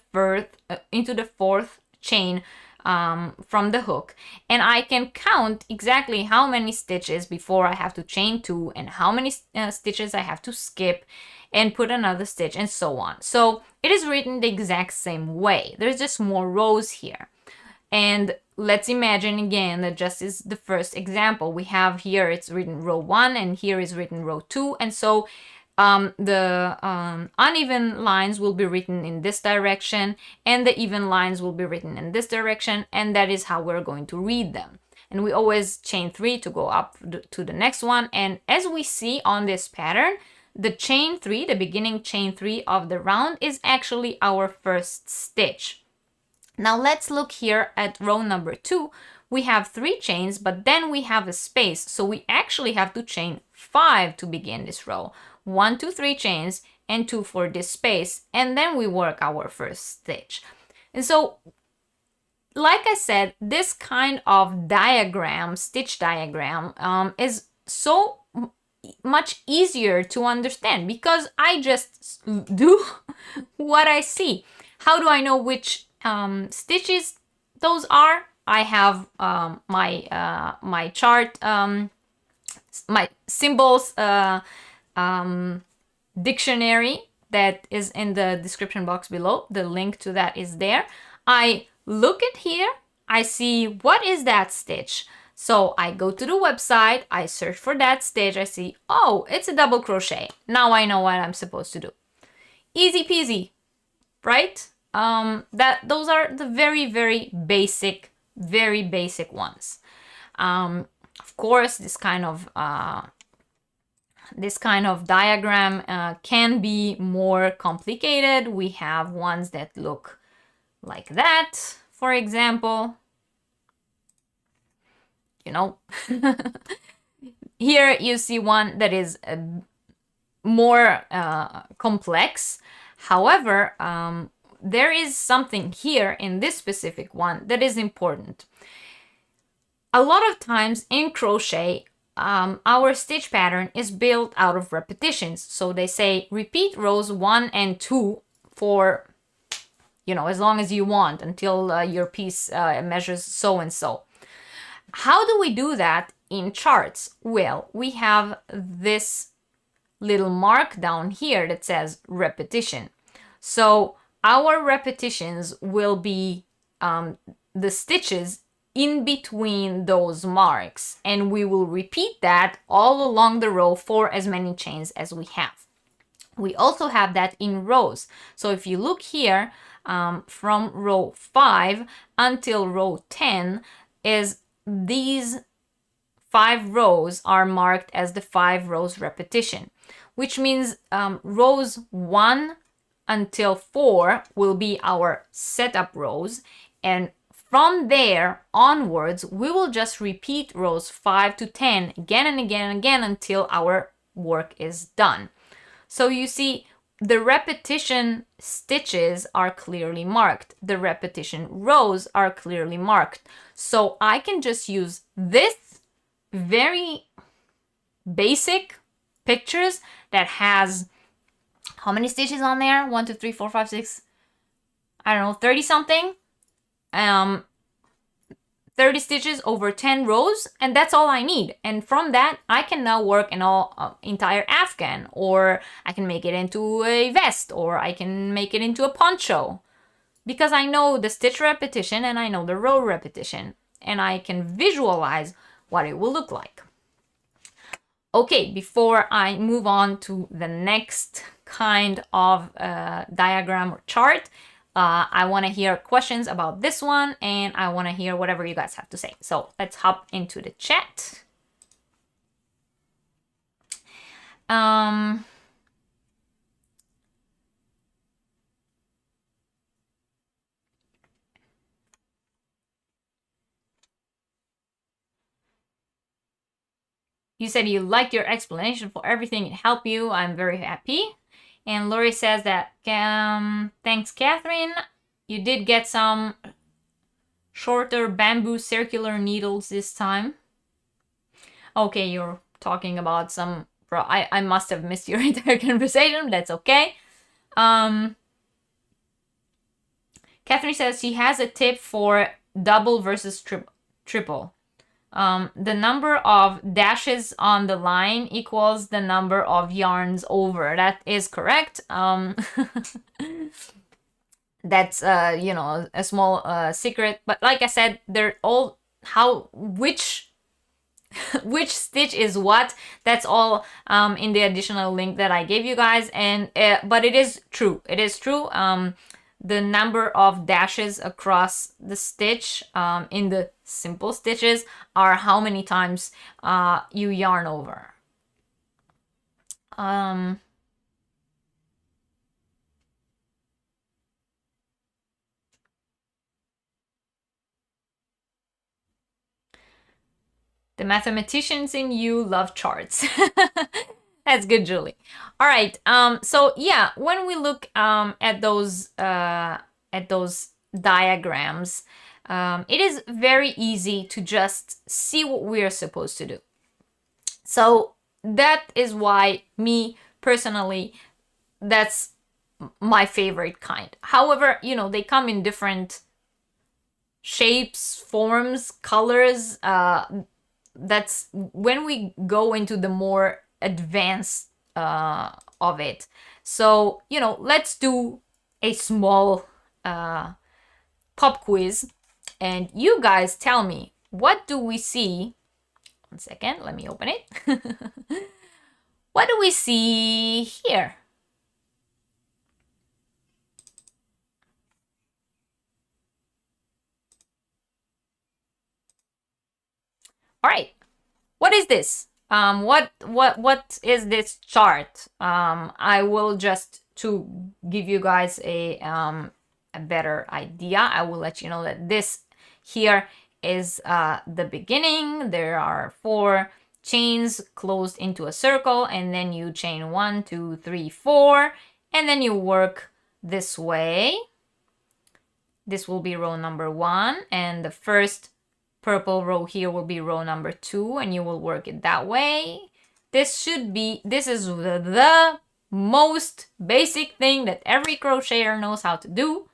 fourth chain from the hook, and I can count exactly how many stitches before I have to chain 2 and how many stitches I have to skip and put another stitch, and so on. So it is written the exact same way. There's just more rows here. And let's imagine again that just is the first example. We have here, it's written row 1, and here is written row 2. And so the uneven lines will be written in this direction, and the even lines will be written in this direction, and that is how we're going to read them. And we always chain 3 to go up to the next one. And as we see on this pattern, the chain 3, the beginning chain 3 of the round, is actually our first stitch. Now let's look here at row number 2. We have 3 chains, but then we have a space. So we actually have to chain 5 to begin this row. 1, 2, 3 chains and 2 for this space. And then we work our first stitch. And so, like I said, this kind of diagram, stitch diagram, is so much easier to understand because I just do what I see. How do I know which stitches those are? I have my chart, my symbols dictionary that is in the description box below. The link to that is there. I look at here, I see what is that stitch. So I go to the website, I search for that stitch, I see, oh, it's a double crochet. Now I know what I'm supposed to do. Easy peasy, right? Those are the very basic ones. Of course, this kind of diagram can be more complicated. We have ones that look like that, for example. You know, here you see one that is more complex. However, there is something here in this specific one that is important. A lot of times in crochet, our stitch pattern is built out of repetitions. So they say repeat rows 1 and 2 for, you know, as long as you want until your piece measures so and so. How do we do that in charts? Well, we have this little mark down here that says repetition. So our repetitions will be the stitches in between those marks, and we will repeat that all along the row for as many chains as we have. We also have that in rows. So if you look here, from row 5 until row 10 is these 5 rows are marked as the 5 rows repetition, which means rows 1 until 4 will be our setup rows, and from there onwards we will just repeat rows 5 to 10 again and again and again until our work is done. So you see, the repetition stitches are clearly marked. The repetition rows are clearly marked. So I can just use this very basic pictures that has how many stitches on there? 1, 2, 3, 4, 5, 6, I don't know, 30 something. 30 stitches over 10 rows, and that's all I need. And from that, I can now work an entire afghan, or I can make it into a vest, or I can make it into a poncho, because I know the stitch repetition and I know the row repetition, and I can visualize what it will look like. Okay, before I move on to the next kind of diagram or chart, I want to hear questions about this one, and I want to hear whatever you guys have to say. So let's hop into the chat. You said you liked your explanation for everything. It helped you. I'm very happy. And Lori says that, thanks, Catherine. You did get some shorter bamboo circular needles this time. Okay, you're talking about some... I must have missed your entire conversation. That's okay. Catherine says she has a tip for double versus triple. The number of dashes on the line equals the number of yarns over. That is correct. That's you know, a small secret, but like I said, they're all which stitch is what, that's all in the additional link that I gave you guys. And but it is true, the number of dashes across the stitch in the simple stitches are how many times you yarn over. The mathematicians in you love charts. That's good, Julie. All right. So yeah, when we look at those diagrams, it is very easy to just see what we are supposed to do. So that is why me personally, that's my favorite kind. However, you know, they come in different shapes, forms, colors. That's when we go into the more advanced of it. So, you know, let's do a small pop quiz, and you guys tell me, what do we see? 1 second, let me open it. What do we see here? All right, what is this? What is this chart? I will just, to give you guys a better idea, I will let you know that this here is the beginning. There are 4 chains closed into a circle, and then you chain 1, 2, 3, 4, and then you work this way. This will be row number 1, and the first purple row here will be row number 2, and you will work it that way. This is the most basic thing that every crocheter knows how to do.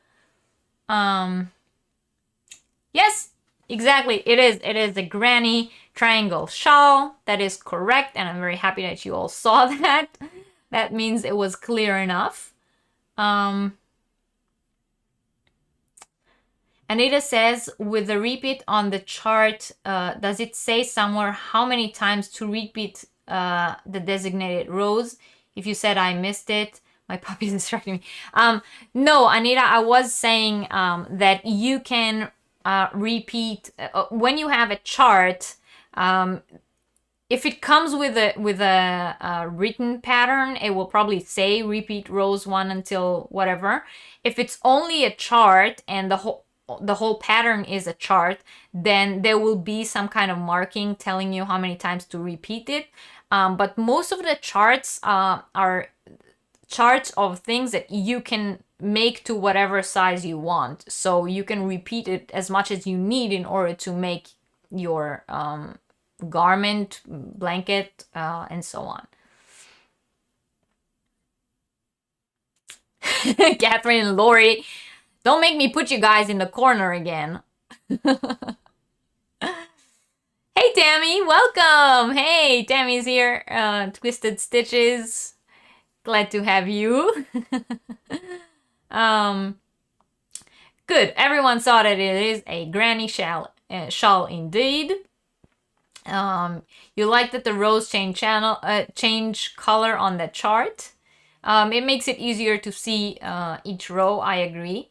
Yes, exactly. It is a granny triangle shawl. That is correct, and I'm very happy that you all saw that. That means it was clear enough. Anita says, with the repeat on the chart, does it say somewhere how many times to repeat the designated rows? If you said I missed it, my puppy is distracting me. No, Anita, I was saying that you can repeat when you have a chart. If it comes with a written pattern, it will probably say repeat rows 1 until whatever. If it's only a chart and the whole pattern is a chart, then there will be some kind of marking telling you how many times to repeat it. But most of the charts are charts of things that you can make to whatever size you want. So you can repeat it as much as you need in order to make your garment, blanket, and so on. Catherine and Lori, don't make me put you guys in the corner again. Hey Tammy, welcome. Hey, Tammy's here. Twisted Stitches, glad to have you. Good, everyone saw that it is a granny shawl indeed. You like that the rows change color on the chart. It makes it easier to see each row. I agree.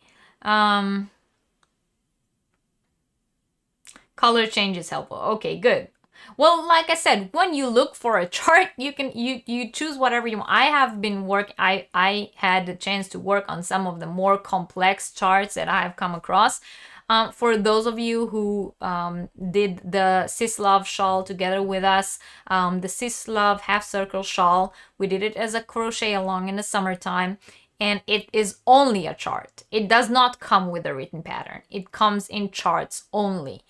Color change is helpful. Okay, good. Well, like I said, when you look for a chart, you can you choose whatever you want. I have been I had the chance to work on some of the more complex charts that I have come across. For those of you who did the Sislov shawl together with us, the Sislov half circle shawl, we did it as a crochet along in the summertime, and it is only a chart. It does not come with a written pattern. It comes in charts only.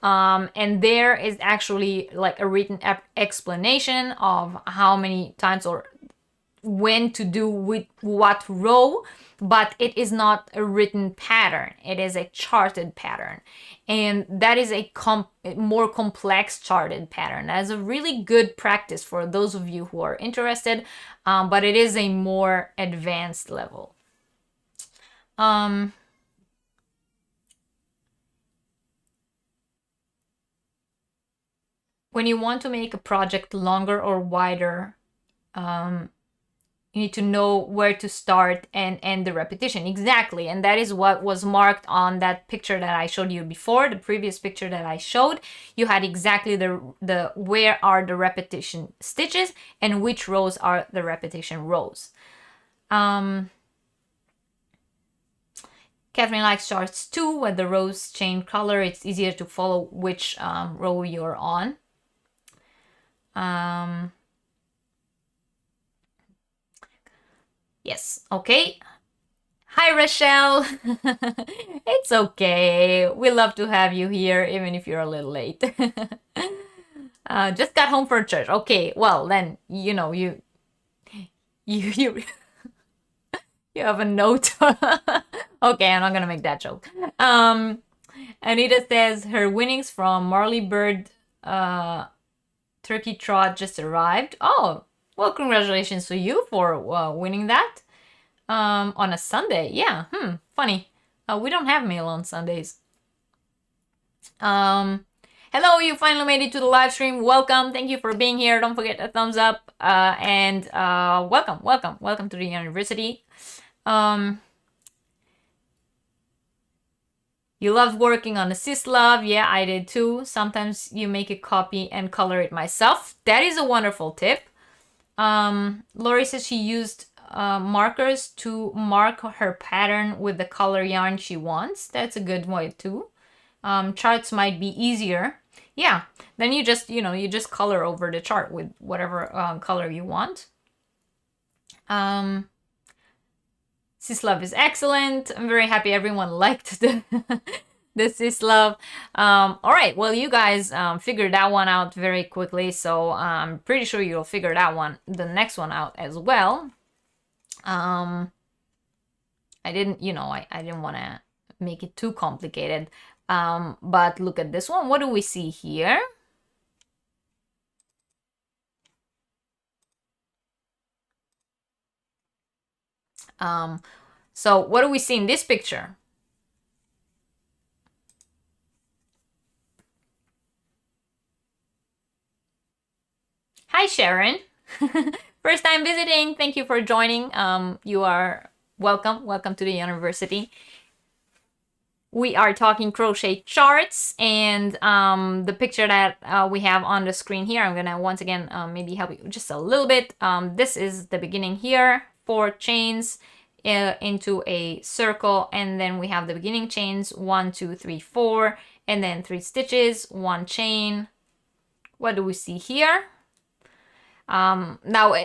And there is actually like a written explanation of how many times or when to do with what row, but it is not a written pattern. It is a charted pattern, and that is a more complex charted pattern. That is a really good practice for those of you who are interested, but it is a more advanced level. When you want to make a project longer or wider, you need to know where to start and end the repetition. Exactly. And that is what was marked on that picture that I showed you before, the previous picture that I showed. You had exactly the where are the repetition stitches and which rows are the repetition rows. Catherine likes charts too, where the rows change color. It's easier to follow which row you're on. Yes, okay. Hi, Rochelle. It's okay. We love to have you here, even if you're a little late. Just got home from church. Okay, well, then, you know, you you have a note. Okay, I'm not gonna make that joke. Anita says her winnings from Marley Bird Turkey Trot just arrived. Oh, well, congratulations to you for winning that on a Sunday. Yeah, funny. We don't have mail on Sundays. Hello, you finally made it to the live stream. Welcome. Thank you for being here. Don't forget a thumbs up and welcome to the Yarniversity. You loved working on the Sislov. Yeah, I did too. Sometimes you make a copy and color it myself. That is a wonderful tip. Lori says she used markers to mark her pattern with the color yarn she wants. That's a good way too. Charts might be easier. Yeah, then you just, you just color over the chart with whatever color you want. Sislov is excellent. I'm very happy everyone liked the This is love. All right. Well, you guys figured that one out very quickly, so I'm pretty sure you'll figure the next one out as well. I didn't, I didn't want to make it too complicated. But look at this one. What do we see here? So what do we see in this picture? Hi, Sharon. First time visiting. Thank you for joining. You are welcome. Welcome to the Yarniversity. We are talking crochet charts, and the picture that we have on the screen here, I'm gonna once again maybe help you just a little bit. This is the beginning here, 4 chains into a circle, and then we have the beginning chains, 1, 2, 3, 4, and then 3 stitches, 1 chain. What do we see here? Now,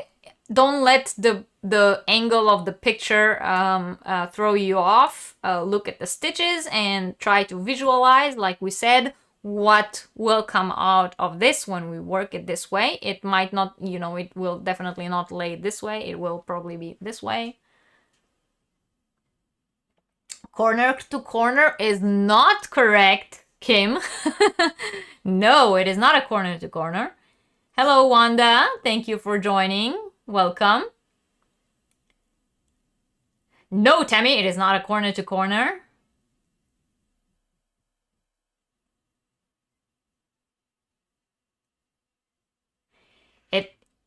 don't let the angle of the picture throw you off. Look at the stitches and try to visualize, like we said, what will come out of this when we work it this way. It might not, it will definitely not lay this way. It will probably be this way. Corner to corner is not correct, Kim. No, it is not a corner to corner. Hello, Wanda. Thank you for joining. Welcome. No, Tammy, it is not a corner to corner.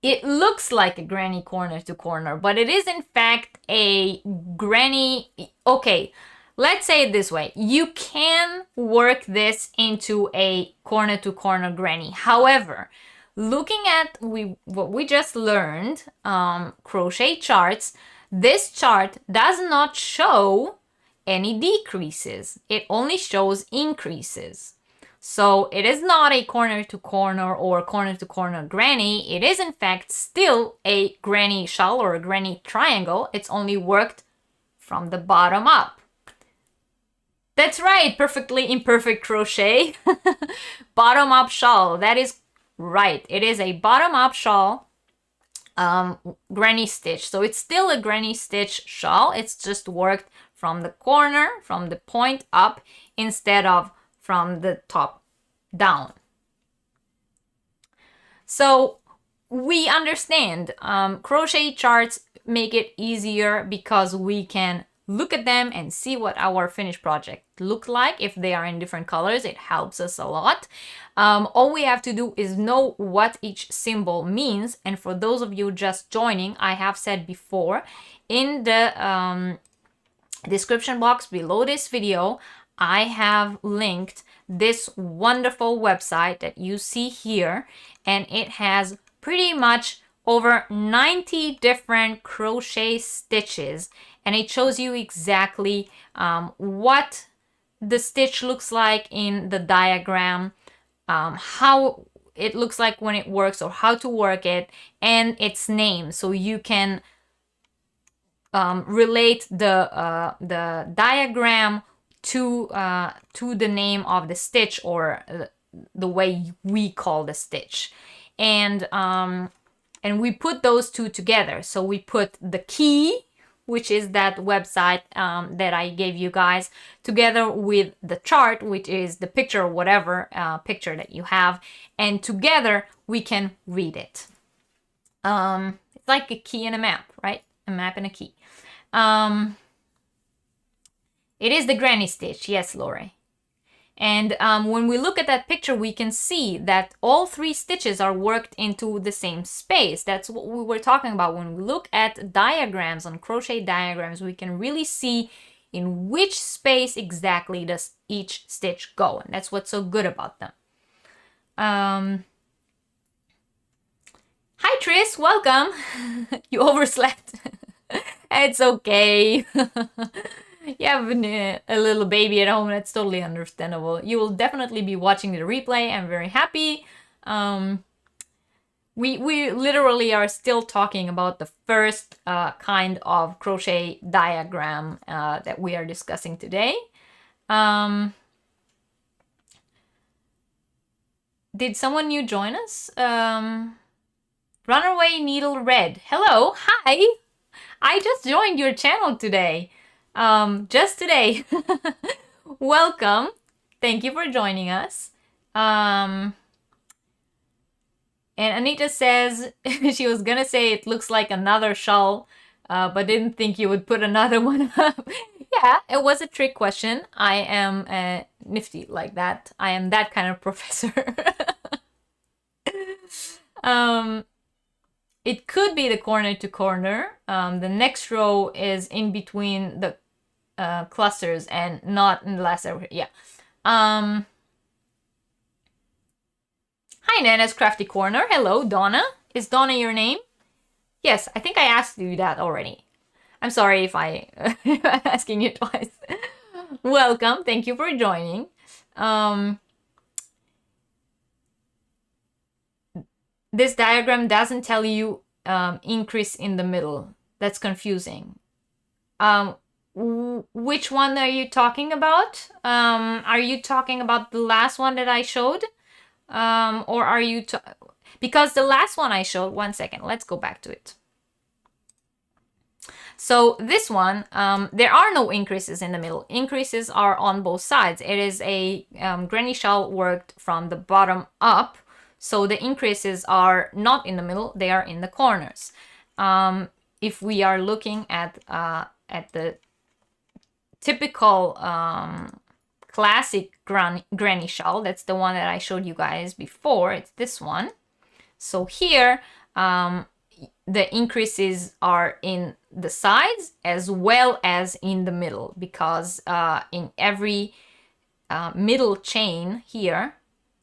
It looks like a granny corner to corner, but it is in fact a granny. Okay, let's say it this way. You can work this into a corner to corner granny. However, looking at what we just learned, crochet charts, this chart does not show any decreases. It only shows increases. So it is not a corner to corner or corner to corner granny. It is in fact still a granny shawl or a granny triangle. It's only worked from the bottom up. That's right, perfectly imperfect crochet. Bottom up shawl, that is right. It is a bottom up shawl, granny stitch. So it's still a granny stitch shawl. It's just worked from the corner, from the point up, instead of from the top down. So we understand crochet charts make it easier because we can look at them and see what our finished project look like. If they are in different colors, it helps us a lot. All we have to do is know what each symbol means. And for those of you just joining, I have said before in the description box below this video, I have linked this wonderful website that you see here, and it has pretty much over 90 different crochet stitches, and it shows you exactly what the stitch looks like in the diagram, how it looks like when it works or how to work it, and its name, so you can relate the diagram to the name of the stitch, or the way we call the stitch, and we put those two together. So we put the key, which is that website that I gave you guys, together with the chart, which is the picture or whatever picture that you have, and together we can read it. It's like a key and a map, right? A map and a key. It is the granny stitch, yes, Lori. And when we look at that picture, we can see that all 3 stitches are worked into the same space. That's what we were talking about. When we look at diagrams, on crochet diagrams, we can really see in which space exactly does each stitch go. And that's what's so good about them. Hi, Tris, welcome. You overslept. It's okay. You have a little baby at home, that's totally understandable. You will definitely be watching the replay. I'm very happy. We literally are still talking about the first kind of crochet diagram that we are discussing today. did someone new join us? Runaway Needle Red. Hello, hi. I just joined your channel today. Just today. Welcome. Thank you for joining us. And Anita says she was gonna say it looks like another shawl, but didn't think you would put another one up. Yeah, it was a trick question. I am nifty like that. I am that kind of professor. It could be the corner to corner. The next row is in between the clusters and not in the last row. Yeah. Hi, Nana's Crafty Corner. Hello, Donna. Is Donna your name? Yes, I think I asked you that already. I'm sorry if I'm asking you twice. Welcome. Thank you for joining. This diagram doesn't tell you increase in the middle. That's confusing. Which one are you talking about? Are you talking about the last one that I showed? Or are you... Because the last one I showed... One second, let's go back to it. So this one, there are no increases in the middle. Increases are on both sides. It is a granny shawl worked from the bottom up. So the increases are not in the middle, they are in the corners. If we are looking at the typical classic granny shawl, that's the one that I showed you guys before, it's this one. So here, the increases are in the sides as well as in the middle, because in every middle chain here,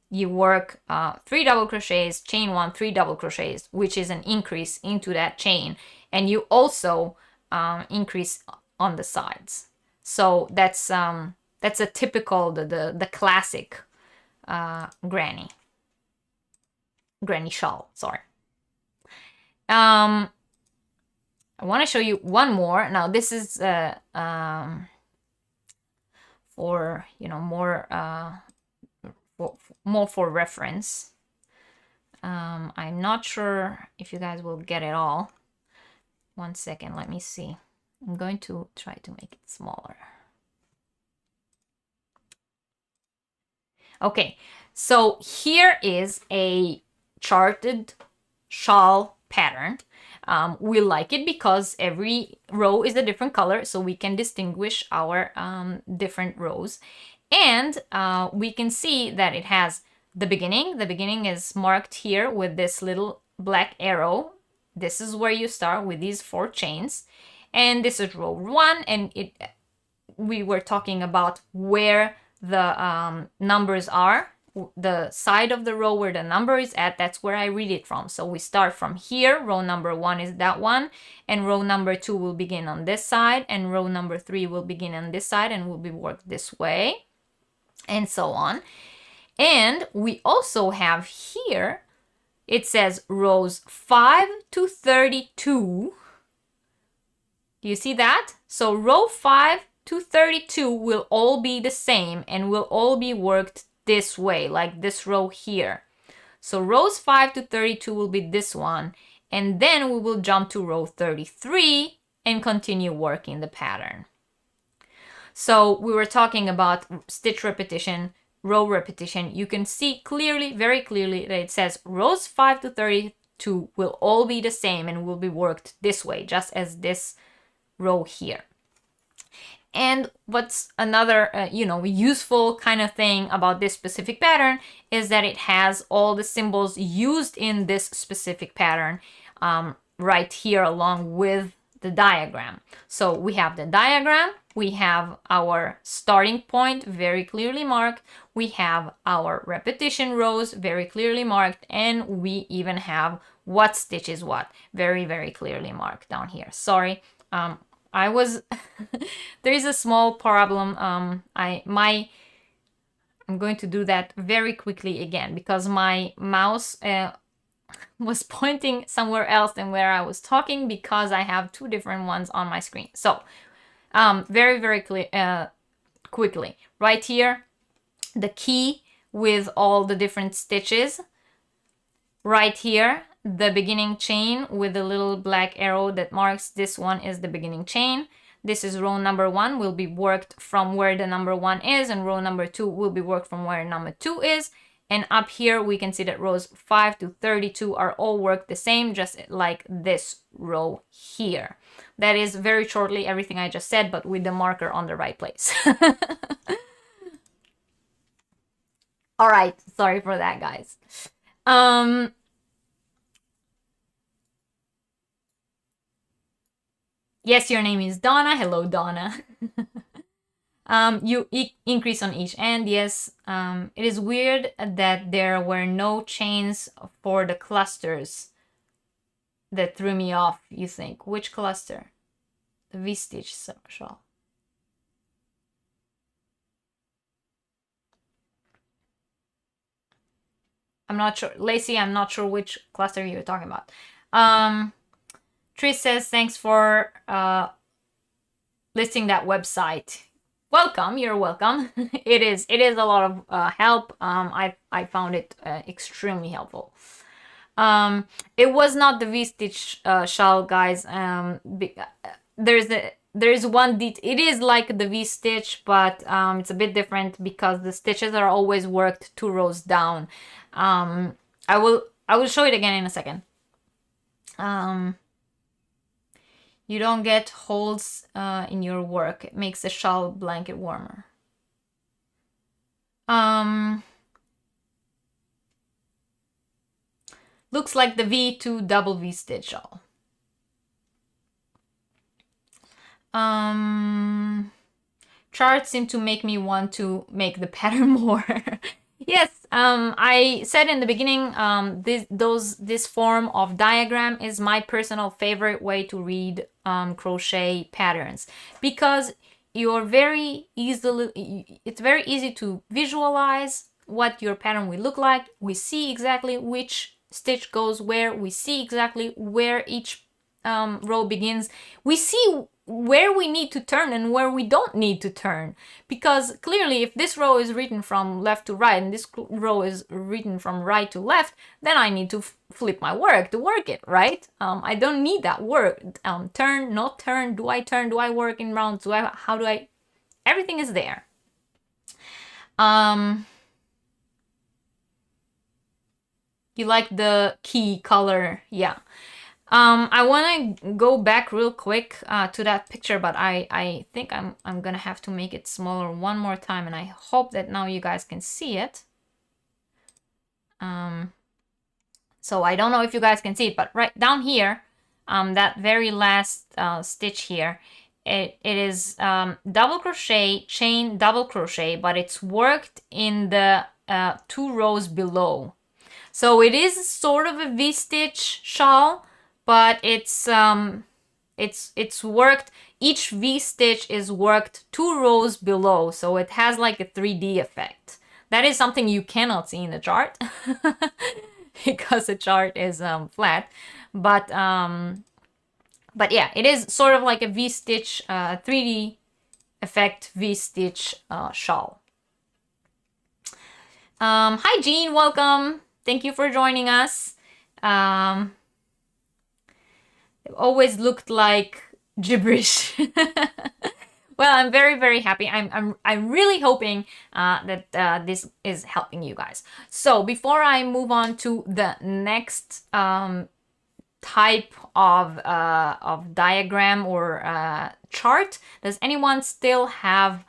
you work 3 double crochets, chain 1, 3 double crochets, which is an increase into that chain, and you also increase on the sides. So that's a typical the classic granny shawl. Sorry. I want to show you one more. Now this is for more for reference. I'm not sure if you guys will get it all. One second, let me see. I'm going to try to make it smaller. Okay, so here is a charted shawl pattern. We like it because every row is a different color, so we can distinguish our different rows. And we can see that it has the beginning. The beginning is marked here with this little black arrow. This is where you start with these 4 chains. And this is row 1, and we were talking about where the numbers are. The side of the row where the number is at, that's where I read it from. So we start from here. Row number 1 is that one, and row number 2 will begin on this side, and row number 3 will begin on this side and will be worked this way, and so on. And we also have here, it says rows 5 to 32. Do you see that? So row 5 to 32 will all be the same and will all be worked this way, like this row here. So rows 5 to 32 will be this one, and then we will jump to row 33 and continue working the pattern. So we were talking about stitch repetition, row repetition. You can see clearly, very clearly, that it says rows 5 to 32 will all be the same and will be worked this way, just as this row here. And what's another, useful kind of thing about this specific pattern is that it has all the symbols used in this specific pattern right here along with the diagram. So we have the diagram, we have our starting point very clearly marked, we have our repetition rows very clearly marked, and we even have what stitch is what very, very clearly marked down here. Sorry. There is a small problem. I'm going to do that very quickly again because my mouse was pointing somewhere else than where I was talking because I have 2 different ones on my screen. So very, very quickly, right here, the key with all the different stitches. Right here, the beginning chain with the little black arrow that marks this one is the beginning chain. This is row number 1, will be worked from where the number 1 is, and row number 2 will be worked from where number 2 is. And up here, we can see that rows 5 to 32 are all worked the same, just like this row here. That is very shortly everything I just said, but with the marker on the right place. All right, sorry for that, guys. Yes, your name is Donna. Hello, Donna. You increase on each end. Yes, it is weird that there were no chains for the clusters. That threw me off, you think. Which cluster? The V-stitch shawl. I'm not sure. Lacey, I'm not sure which cluster you're talking about. Trish says, thanks for listing that website. Welcome, you're welcome. It is a lot of help. I found it extremely helpful. It was not the V-stitch shawl, guys. There's one it is like the V-stitch, but it's a bit different because the stitches are always worked 2 rows down. I will show it again in a second. You don't get holes in your work. It makes the shawl blanket warmer. Looks like the V2 double V-stitch shawl. Charts seem to make me want to make the pattern more. Yes, I said in the beginning, this form of diagram is my personal favorite way to read crochet patterns, because it's very easy to visualize what your pattern will look like. We see exactly which stitch goes where. We see exactly where each row begins. We see where we need to turn and where we don't need to turn, because clearly if this row is written from left to right and this row is written from right to left, then I need to flip my work to work it, right? I don't need that work. Turn, not turn, do I work in rounds, everything is there. You like the key color, yeah. I want to go back real quick to that picture, but I think I'm gonna have to make it smaller one more time, and I hope that now you guys can see it. So I don't know if you guys can see it, but right down here, that very last stitch here, it is double crochet, chain, double crochet, but it's worked in the 2 rows below. So it is sort of a V-stitch shawl, but it's worked, each V-stitch is worked 2 rows below, so it has like a 3D effect. That is something you cannot see in the chart because the chart is flat, but yeah, it is sort of like a V-stitch 3D effect V-stitch shawl. Hi Jean, welcome. Thank you for joining us. It always looked like gibberish. Well, I'm very, very happy. I'm really hoping that this is helping you guys. So before I move on to the next type of diagram or chart, does anyone still have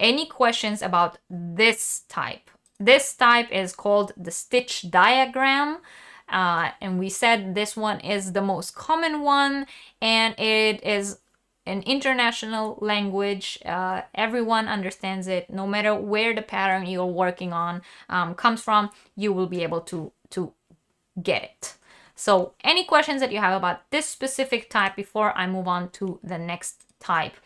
any questions about this type? This type is called the stitch diagram. And we said this one is the most common one, and it is an international language. Everyone understands it. No matter where the pattern you're working on comes from, you will be able to get it. So any questions that you have about this specific type before I move on to the next type?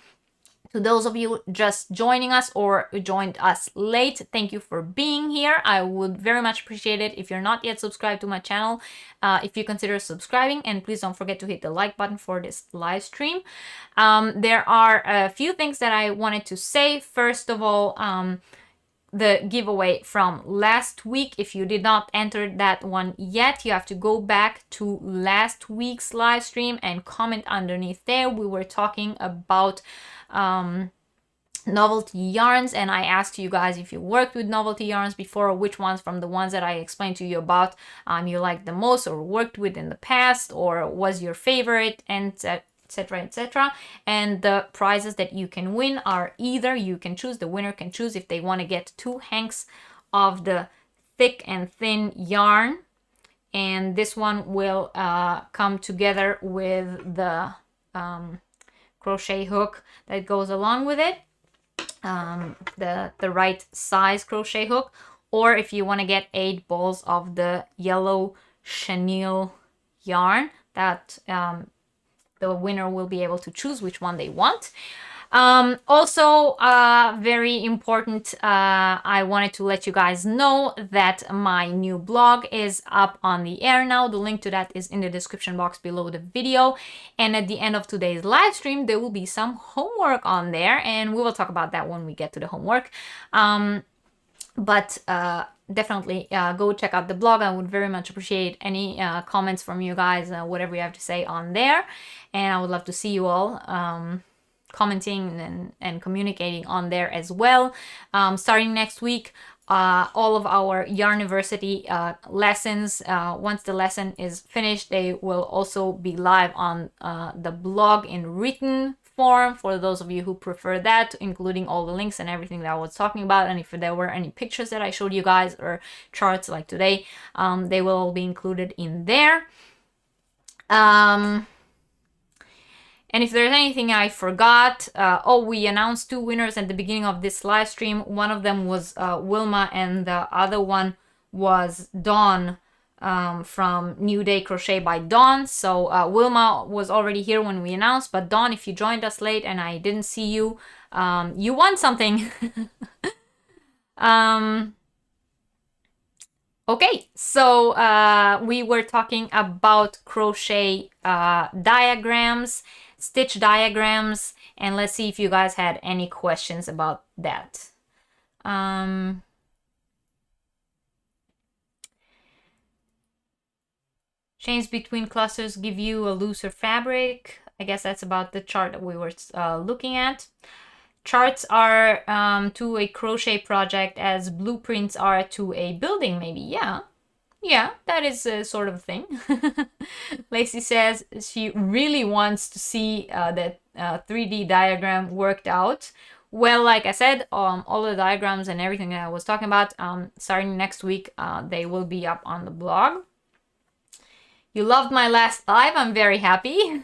To those of you just joining us or joined us late, thank you for being here. I would very much appreciate it if you're not yet subscribed to my channel, if you consider subscribing, and please don't forget to hit the like button for this live stream. There are a few things that I wanted to say. First of all, the giveaway from last week. If you did not enter that one yet, you have to go back to last week's live stream and comment underneath there. We were talking about novelty yarns, and I asked you guys if you worked with novelty yarns before, or which ones from the ones that I explained to you about you liked the most or worked with in the past, or was your favorite, and etc, etc. And the prizes that you can win are either, you can choose, the winner can choose if they want to get 2 hanks of the thick and thin yarn, and this one will come together with the crochet hook that goes along with it, the right size crochet hook. Or if you want to get 8 balls of the yellow chenille yarn, that the winner will be able to choose which one they want. Also, very important, I wanted to let you guys know that my new blog is up on the air now. The link to that is in the description box below the video. And at the end of today's live stream, there will be some homework on there, and we will talk about that when we get to the homework. Definitely go check out the blog. I would very much appreciate any comments from you guys, whatever you have to say on there. And I would love to see you all commenting and communicating on there as well. Starting next week, all of our Yarniversity lessons, once the lesson is finished, they will also be live on the blog in written form for those of you who prefer that, including all the links and everything that I was talking about. And if there were any pictures that I showed you guys or charts like today, they will all be included in there. And if there's anything I forgot, we announced 2 winners at the beginning of this live stream. One of them was Wilma, and the other one was Dawn from New Day Crochet by Dawn. So Wilma was already here when we announced, but Dawn, if you joined us late and I didn't see you, you won something. Okay, so we were talking about crochet diagrams, stitch diagrams, and let's see if you guys had any questions about that. Chains between clusters give you a looser fabric. I guess that's about the chart that we were looking at. Charts are to a crochet project as blueprints are to a building, maybe. Yeah, that is a sort of thing. Lacey says she really wants to see that 3D diagram worked out. Well, like I said, all the diagrams and everything that I was talking about, starting next week, they will be up on the blog. You loved my last live. I'm very happy.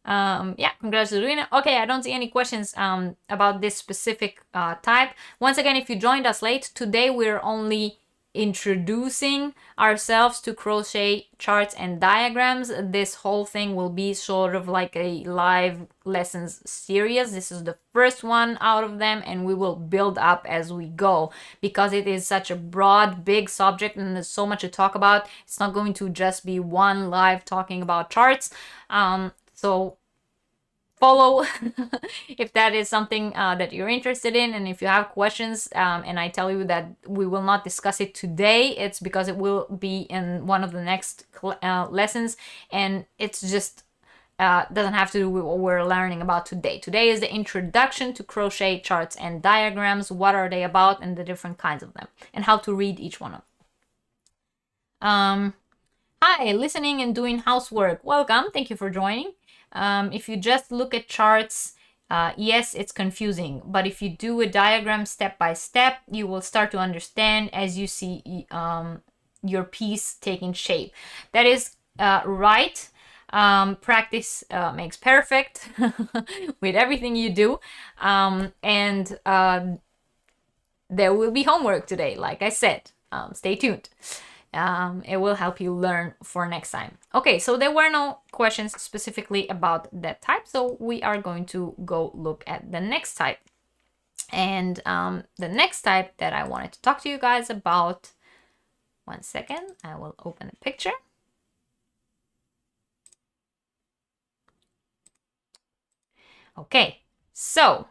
Yeah, congrats to doing it. Okay, I don't see any questions about this specific type. Once again, if you joined us late, today we're only introducing ourselves to crochet charts and diagrams. This whole thing will be sort of like a live lessons series. This is the first one out of them, and we will build up as we go because it is such a broad, big subject and there's so much to talk about. It's not going to just be one live talking about charts. So follow if that is something that you're interested in, and if you have questions and I tell you that we will not discuss it today, it's because it will be in one of the next lessons, and it's just doesn't have to do with what we're learning about today. Today is the introduction to crochet charts and diagrams. What are they about and the different kinds of them and how to read each one of them. Hi, listening and doing housework. Welcome. Thank you for joining. If you just look at charts, yes, it's confusing. But if you do a diagram step by step, you will start to understand as you see your piece taking shape. That is right. Practice makes perfect with everything you do. And there will be homework today, like I said. Stay tuned. It will help you learn for next time. Okay, so there were no questions specifically about that type, so we are going to go look at the next type. And the next type that I wanted to talk to you guys about, one second, I will open a picture. Okay, so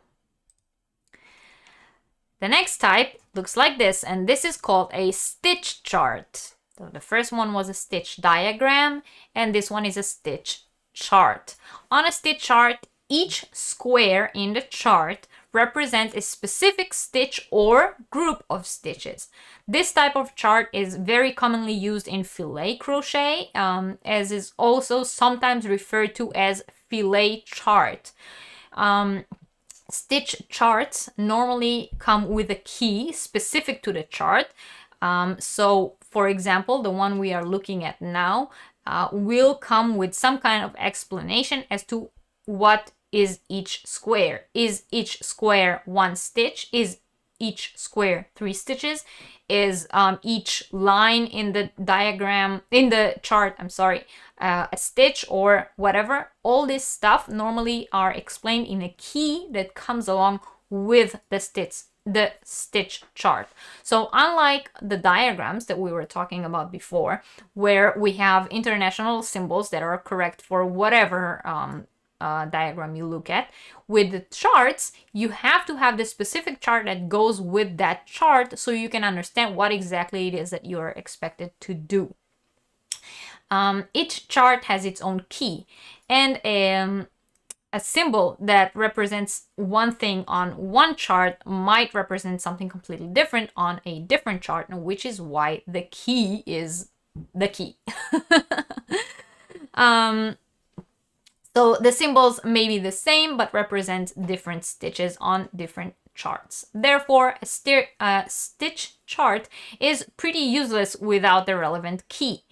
The next type looks like this, and this is called a stitch chart. So the first one was a stitch diagram, and this one is a stitch chart. On a stitch chart, each square in the chart represents a specific stitch or group of stitches. This type of chart is very commonly used in filet crochet, as is also sometimes referred to as filet chart. Stitch charts normally come with a key specific to the chart. So, for example, the one we are looking at now will come with some kind of explanation as to what is each square. Is each square one stitch? Is each square 3 stitches? Is each line in the diagram, in the chart, a stitch or whatever? All this stuff normally are explained in a key that comes along with the stitch chart. So unlike the diagrams that we were talking about before, where we have international symbols that are correct for whatever diagram you look at, with the charts, you have to have the specific chart that goes with that chart so you can understand what exactly it is that you are expected to do. Each chart has its own key, and a symbol that represents one thing on one chart might represent something completely different on a different chart, which is why the key is the key. So the symbols may be the same, but represent different stitches on different charts. Therefore, a stitch chart is pretty useless without the relevant key.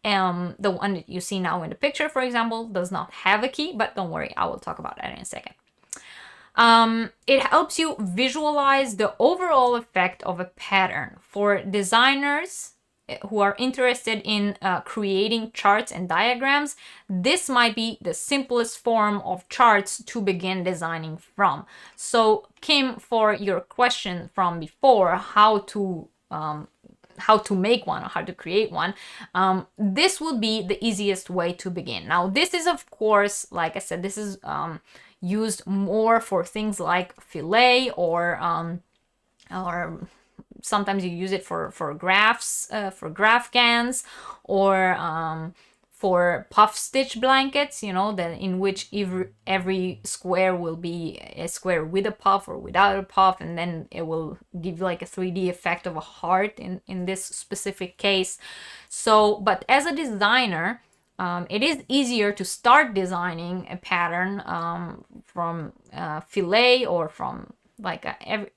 The one that you see now in the picture, for example, does not have a key, but don't worry, I will talk about that in a second. It helps you visualize the overall effect of a pattern. For designers who are interested in creating charts and diagrams, this might be the simplest form of charts to begin designing from. So Kim, for your question from before, how to make one or how to create one, this would be the easiest way to begin. Now, this is, of course, like I said, this is used more for things like filet or sometimes you use it for graphs, for graph gans, or for puff stitch blankets, you know, that in which every square will be a square with a puff or without a puff, and then it will give you like a 3D effect of a heart in this specific case. So, but as a designer, it is easier to start designing a pattern from filet or from like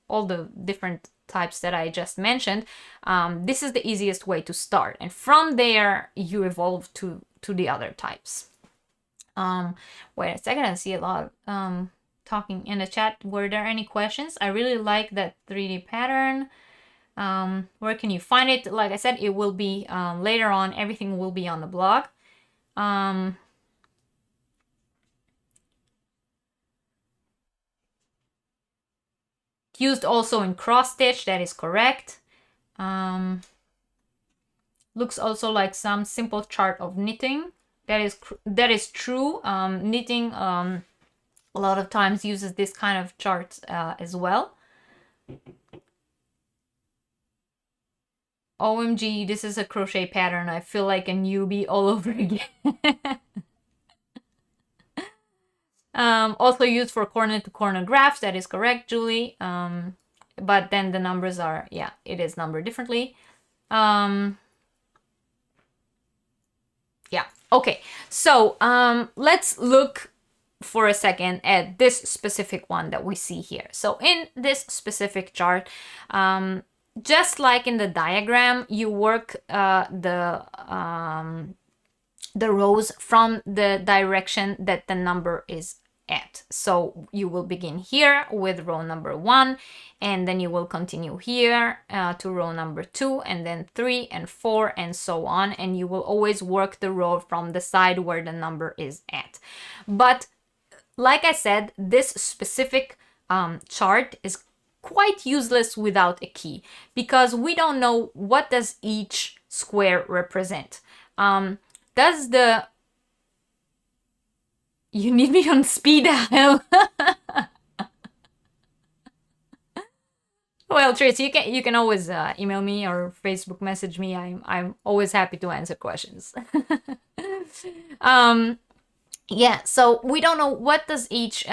all the different types that I just mentioned. This is the easiest way to start, and from there you evolve to the other types. Wait a second, I see a lot of talking in the chat. Were there any questions? I really like that 3D pattern. Where can you find it? Like I said, it will be later on, everything will be on the blog. Used also in cross stitch, that is correct. Looks also like some simple chart of knitting. That is true. Knitting a lot of times uses this kind of charts as well. OMG, this is a crochet pattern. I feel like a newbie all over again. Also used for corner to corner graphs. That is correct, Julie. But then the numbers are, yeah, it is numbered differently. Yeah, okay. So let's look for a second at this specific one that we see here. So in this specific chart, just like in the diagram, you work the rows from the direction that the number is at. So you will begin here with row number 1, and then you will continue here to row number 2, and then 3 and 4 and so on, and you will always work the row from the side where the number is at. But like I said, this specific chart is quite useless without a key, because we don't know what does each square represent. Does the... You need me on speed dial. Well, Tris, you can always email me or Facebook message me. I'm always happy to answer questions. um, yeah, so we don't know what does each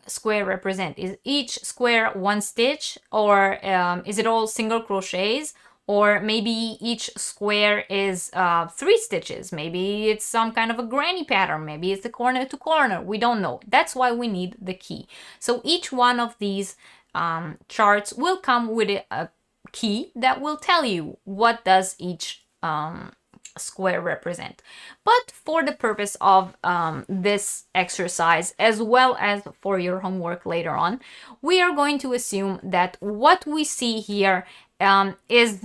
square represent. Is each square one stitch, or is it all single crochets? Or maybe each square is 3 stitches. Maybe it's some kind of a granny pattern. Maybe it's the corner to corner. We don't know. That's why we need the key. So each one of these charts will come with a key that will tell you what does each square represent. But for the purpose of this exercise, as well as for your homework later on, we are going to assume that what we see here is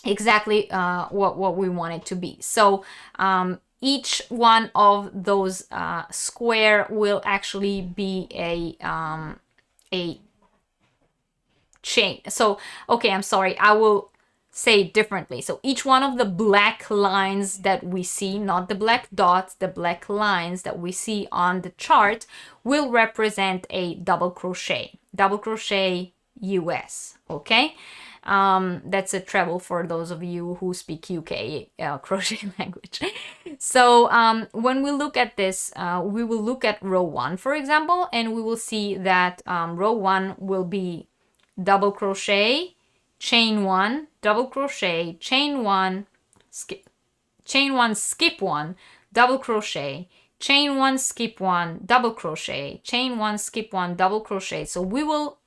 exactly what we want it to be. So each one of those square will actually be a chain. So, okay, I'm sorry, I will say it differently. So each one of the black lines that we see, not the black dots, the black lines that we see on the chart will represent a double crochet US, okay? That's a treble for those of you who speak UK crochet language. So when we look at this, we will look at row 1, for example, and we will see that row 1 will be double crochet, chain 1, double crochet, chain 1, skip, chain 1, skip 1, double crochet, chain 1, skip 1, double crochet, chain 1, skip 1, double crochet. So we will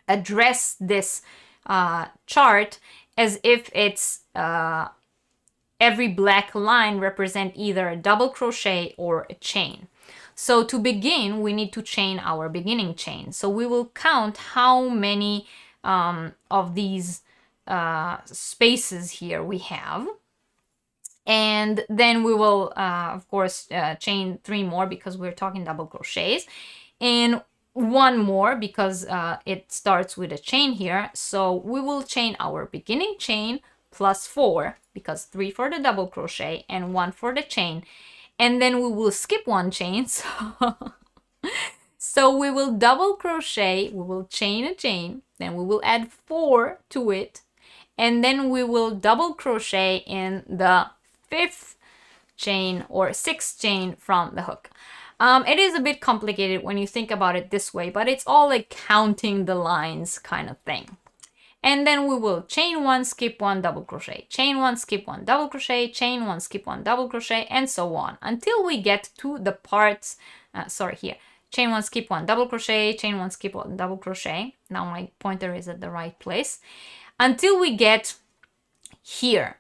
address this chart as if it's every black line represent either a double crochet or a chain. So to begin, we need to chain our beginning chain. So we will count how many of these spaces here we have. And then we will, of course, chain 3 more because we're talking double crochets. And 1 more because it starts with a chain here. So we will chain our beginning chain plus 4 because 3 for the double crochet and 1 for the chain. And then we will skip 1 chain. So we will double crochet, we will chain a chain, then we will add 4 to it, and then we will double crochet in the 5th chain or 6th chain from the hook. It is a bit complicated when you think about it this way, but it's all like counting the lines kind of thing. And then we will chain 1, skip 1, double crochet, chain 1, skip 1, double crochet, chain 1, skip 1, double crochet, and so on until we get to the parts, here, chain 1, skip 1, double crochet, chain 1, skip 1, double crochet. Now my pointer is at the right place. Until we get here.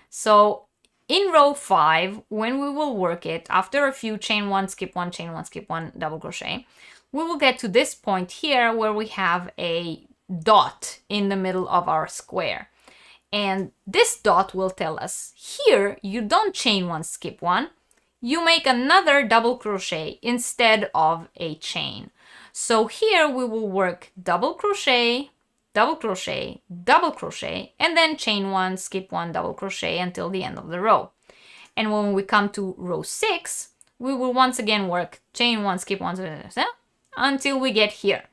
So in row 5, when we will work it, after a few chain 1, skip 1, chain 1, skip 1, double crochet, we will get to this point here where we have a dot in the middle of our square. And this dot will tell us here you don't chain 1, skip 1, you make another double crochet instead of a chain. So here we will work double crochet, double crochet, double crochet, and then chain 1, skip 1, double crochet until the end of the row. And when we come to row 6, we will once again work chain 1, skip 1, until we get here.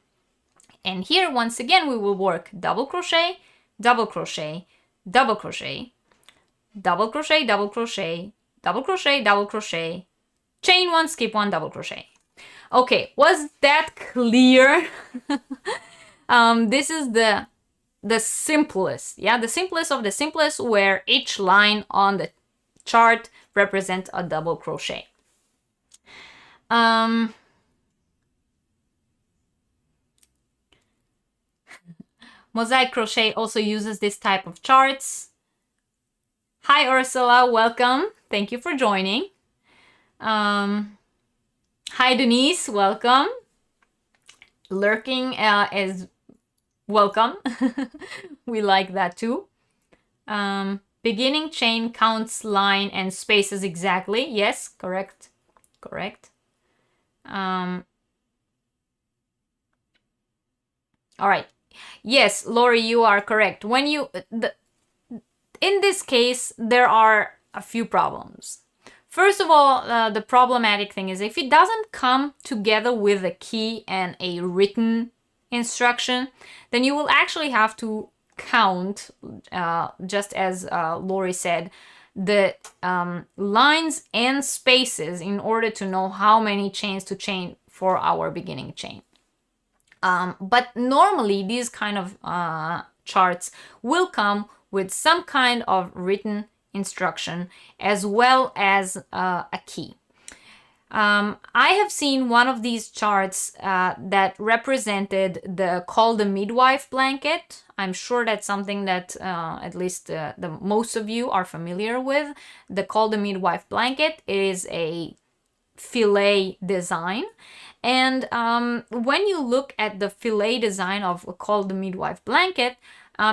And here, once again, we will work double crochet, double crochet, double crochet, double crochet, double crochet, double crochet, double crochet, chain 1, skip 1, double crochet. Okay, was that clear? This is the simplest, the simplest of the simplest, where each line on the chart represents a double crochet. Mosaic Crochet also uses this type of charts. Hi Ursula, welcome. Thank you for joining. Hi Denise, welcome. Lurking is welcome. We like that too. Beginning chain counts line and spaces exactly. Yes, correct. Correct. All right. Yes, Lori, you are correct. When you in this case, there are a few problems. First of all, the problematic thing is if it doesn't come together with a key and a written instruction, then you will actually have to count, just as Lori said, the lines and spaces in order to know how many chains to chain for our beginning chain. But normally these kind of charts will come with some kind of written instruction as well as a key. I have seen one of these charts that represented the Call the Midwife blanket. I'm sure that's something that at least the most of you are familiar with. The Call the Midwife blanket is a filet design. And when you look at the filet design of a Call the Midwife blanket,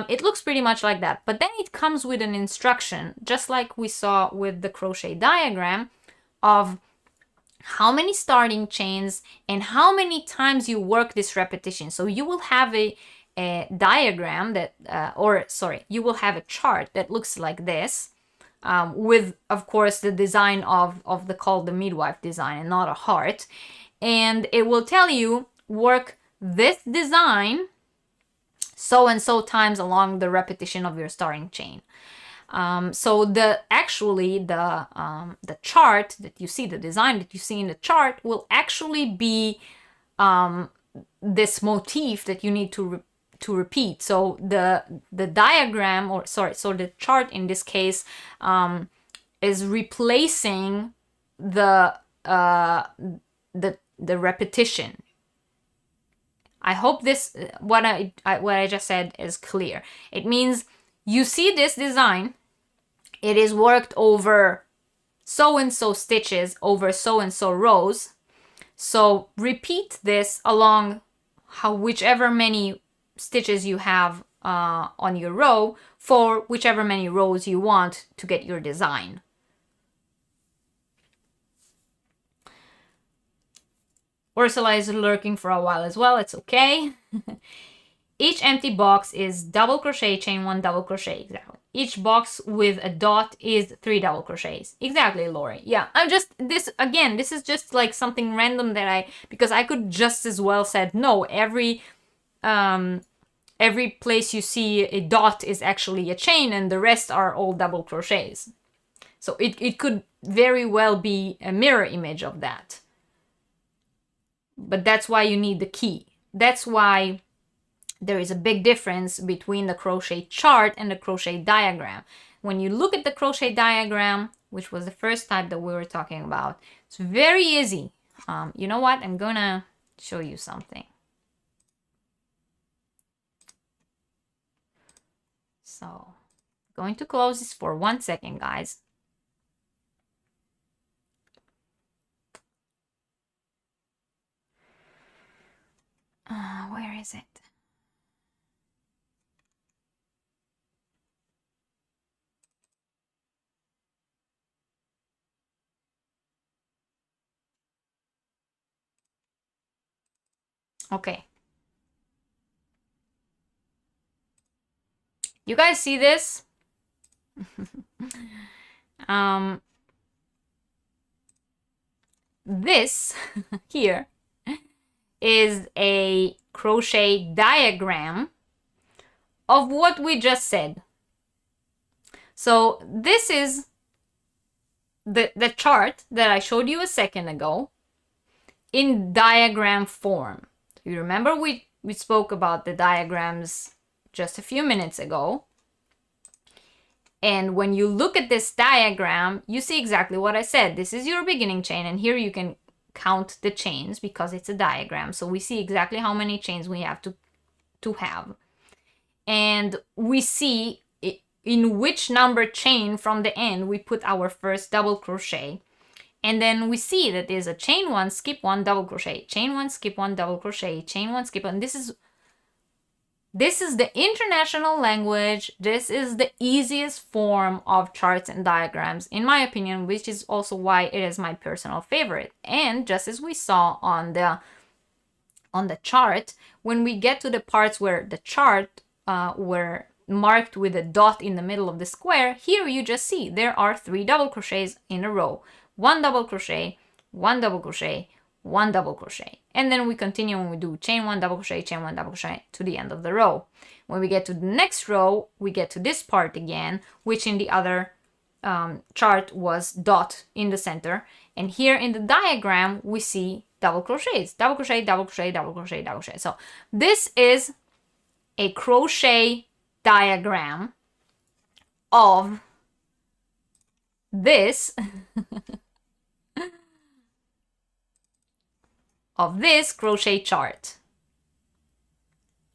it looks pretty much like that. But then it comes with an instruction, just like we saw with the crochet diagram, of how many starting chains and how many times you work this repetition. So you will have a diagram that, you will have a chart that looks like this, with, of course, the design of the Call the Midwife design and not a heart. And it will tell you, work this design so and so times along the repetition of your starting chain. So the chart that you see, the design that you see in the chart, will actually be this motif that you need to repeat. So the diagram, so the chart in this case is replacing the repetition. I hope this what I just said is clear. It means you see this design, it is worked over so and so stitches over so and so rows. So repeat this along whichever many stitches you have on your row for whichever many rows you want to get your design. Ursula is lurking for a while as well. It's okay. Each empty box is double crochet, chain 1, double crochet. Exactly. Each box with a dot is 3 double crochets. Exactly, Lori. Yeah, this is just like something random that because I could just as well said, no, every place you see a dot is actually a chain and the rest are all double crochets. So it could very well be a mirror image of that. But that's why you need the key. That's why there is a big difference between the crochet chart and the crochet diagram. When you look at the crochet diagram, which was the first type that we were talking about, it's very easy. You know what? I'm gonna show you something. So, going to close this for 1 second, guys. Where is it? Okay. You guys see this? This here is a crochet diagram of what we just said. So this is the chart that I showed you a second ago in diagram form. You remember we spoke about the diagrams just a few minutes ago. And when you look at this diagram, you see exactly what I said. This is your beginning chain, and here you can count the chains because it's a diagram. So we see exactly how many chains we have to have. And we see in which number chain from the end we put our first double crochet. And then we see that there's a chain 1, skip 1, double crochet, chain 1, skip 1, double crochet, chain 1, skip 1. This is the international language. This is the easiest form of charts and diagrams, in my opinion, which is also why it is my personal favorite. And just as we saw on the chart, when we get to the parts where the chart were marked with a dot in the middle of the square, here you just see there are 3 double crochets in a row. one double crochet, one double crochet, one double crochet, and then we continue and we do chain one double crochet, chain one double crochet to the end of the row. When we get to the next row, we get to this part again, which in the other chart was dot in the center, and here in the diagram we see double crochets, double crochet, double crochet, double crochet, double crochet. So this is a crochet diagram of this of this crochet chart.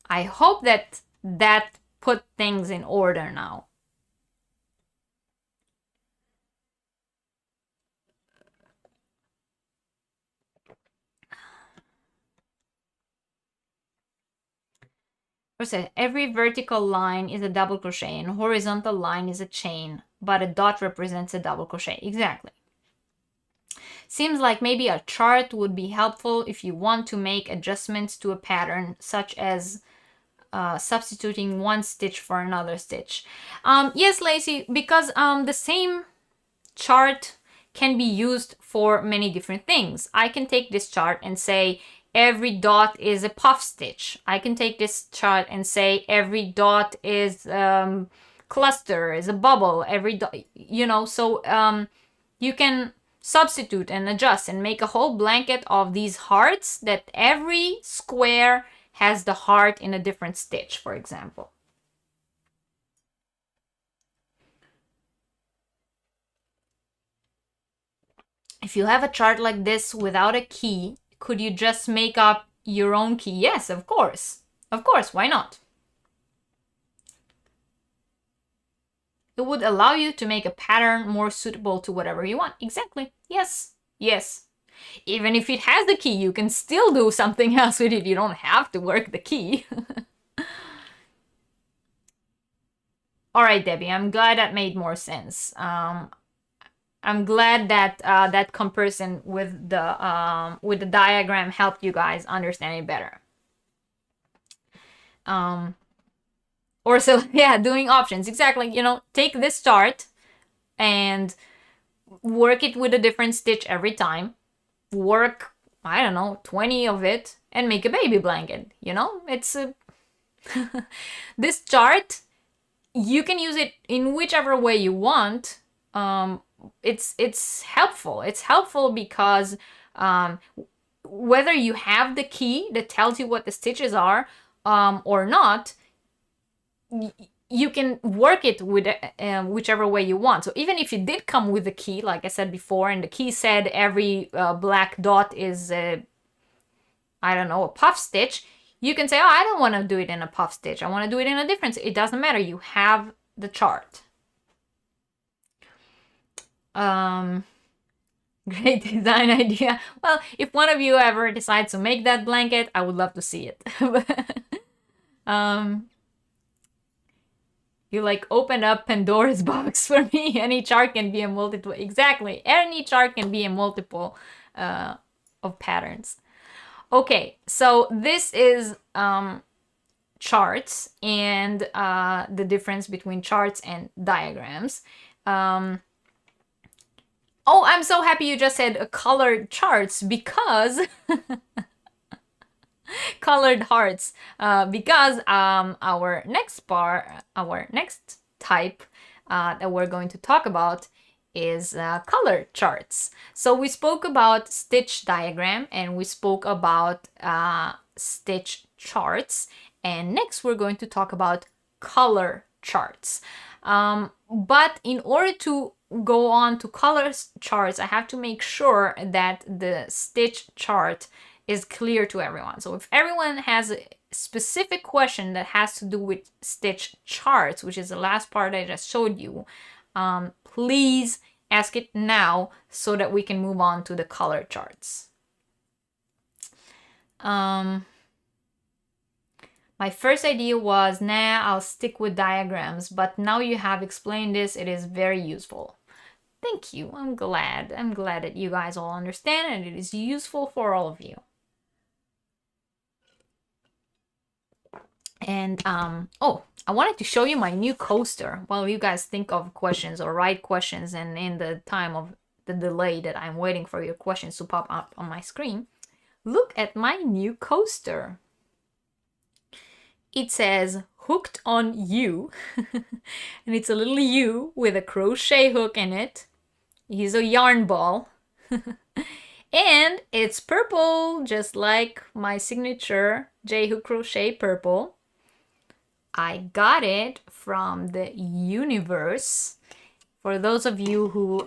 I hope that put things in order now. Every vertical line is a double crochet and horizontal line is a chain, but a dot represents a double crochet. Exactly. Seems like maybe a chart would be helpful if you want to make adjustments to a pattern, such as substituting one stitch for another stitch. Yes, Lacey, because the same chart can be used for many different things. I can take this chart and say every dot is a puff stitch. I can take this chart and say every dot is cluster, is a bubble, every dot, you know, so you can substitute and adjust and make a whole blanket of these hearts that every square has the heart in a different stitch, for example. If you have a chart like this without a key, could you just make up your own key? Yes, of course. Of course, why not? It would allow you to make a pattern more suitable to whatever you want. Exactly. Yes. Yes. Even if it has the key, you can still do something else with it. You don't have to work the key. All right, Debbie, I'm glad that made more sense. I'm glad that that comparison with the diagram helped you guys understand it better. Or so, yeah, doing options. Exactly, you know, take this chart and work it with a different stitch every time. Work, I don't know, 20 of it and make a baby blanket, you know? It's a this chart, you can use it in whichever way you want. It's helpful. It's helpful because whether you have the key that tells you what the stitches are or not, you can work it with whichever way you want. So even if it did come with a key, like I said before, and the key said every black dot is I don't know, a puff stitch, you can say, oh, I don't want to do it in a puff stitch. I want to do it in a different. It doesn't matter. You have the chart. Great design idea. Well, if one of you ever decides to make that blanket, I would love to see it. You like open up Pandora's box for me. Any chart can be a multiple. Exactly. Any chart can be a multiple of patterns. Okay, so this is charts and the difference between charts and diagrams. Oh, I'm so happy you just said colored charts because colored hearts, because our next type that we're going to talk about is color charts. So we spoke about stitch diagram and we spoke about stitch charts, and next we're going to talk about color charts. But in order to go on to color charts, I have to make sure that the stitch chart is clear to everyone. So if everyone has a specific question that has to do with stitch charts, which is the last part I just showed you, please ask it now so that we can move on to the color charts. My first idea was, nah, I'll stick with diagrams, but now you have explained this, it is very useful. Thank you. I'm glad that you guys all understand and it is useful for all of you. And oh, I wanted to show you my new coaster while you guys think of questions or write questions and in the time of the delay that I'm waiting for your questions to pop up on my screen, look at my new coaster. It says hooked on you, and it's a little U with a crochet hook in it. He's a yarn ball. And it's purple, just like my signature J-hook crochet purple. I got it from the universe. For those of you who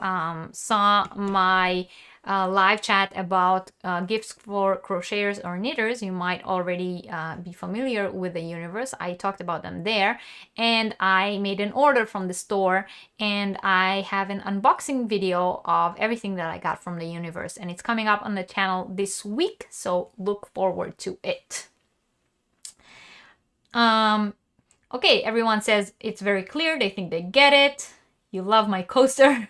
saw my live chat about gifts for crocheters or knitters, you might already be familiar with the universe. I talked about them there, and I made an order from the store, and I have an unboxing video of everything that I got from the universe, and it's coming up on the channel this week, so look forward to it. Okay, everyone says it's very clear. They think they get it. You love my coaster.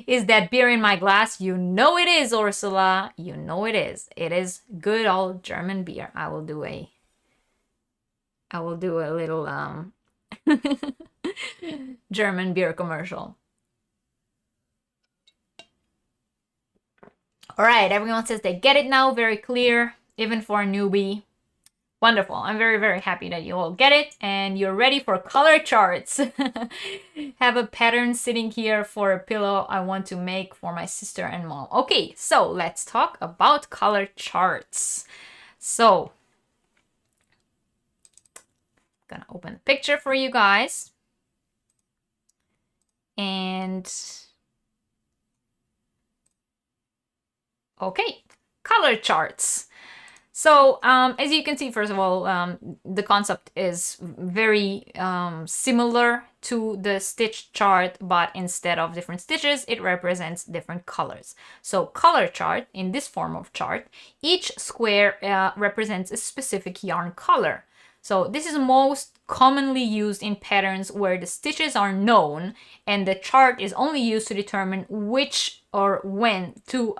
Is that beer in my glass? You know it is, Ursula. You know it is. It is good old German beer. I will do a little German beer commercial. All right, everyone says they get it now. Very clear, even for a newbie. Wonderful. I'm very, very happy that you all get it and you're ready for color charts. Have a pattern sitting here for a pillow I want to make for my sister and mom. Okay, so let's talk about color charts. So, I'm gonna open the picture for you guys. And okay, color charts. So as you can see, first of all, the concept is very similar to the stitch chart, but instead of different stitches, it represents different colors. So color chart, in this form of chart, each square represents a specific yarn color. So this is most commonly used in patterns where the stitches are known and the chart is only used to determine which or when to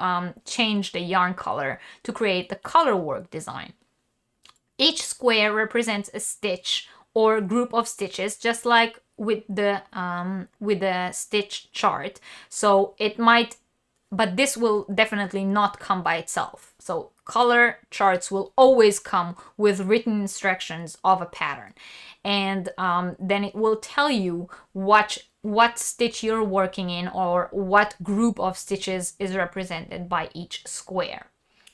change the yarn color to create the color work design. Each square represents a stitch or group of stitches, just like with the stitch chart. So it might, but this will definitely not come by itself. So color charts will always come with written instructions of a pattern. And then it will tell you what stitch you're working in or what group of stitches is represented by each square.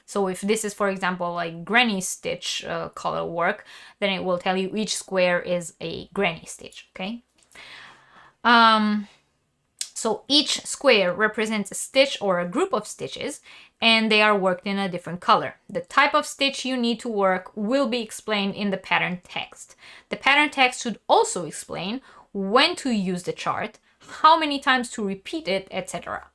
So if this is, for example, like granny stitch color work, then it will tell you each square is a granny stitch, okay? So each square represents a stitch or a group of stitches, and they are worked in a different color. The type of stitch you need to work will be explained in the pattern text. The pattern text should also explain when to use the chart, how many times to repeat it, etc.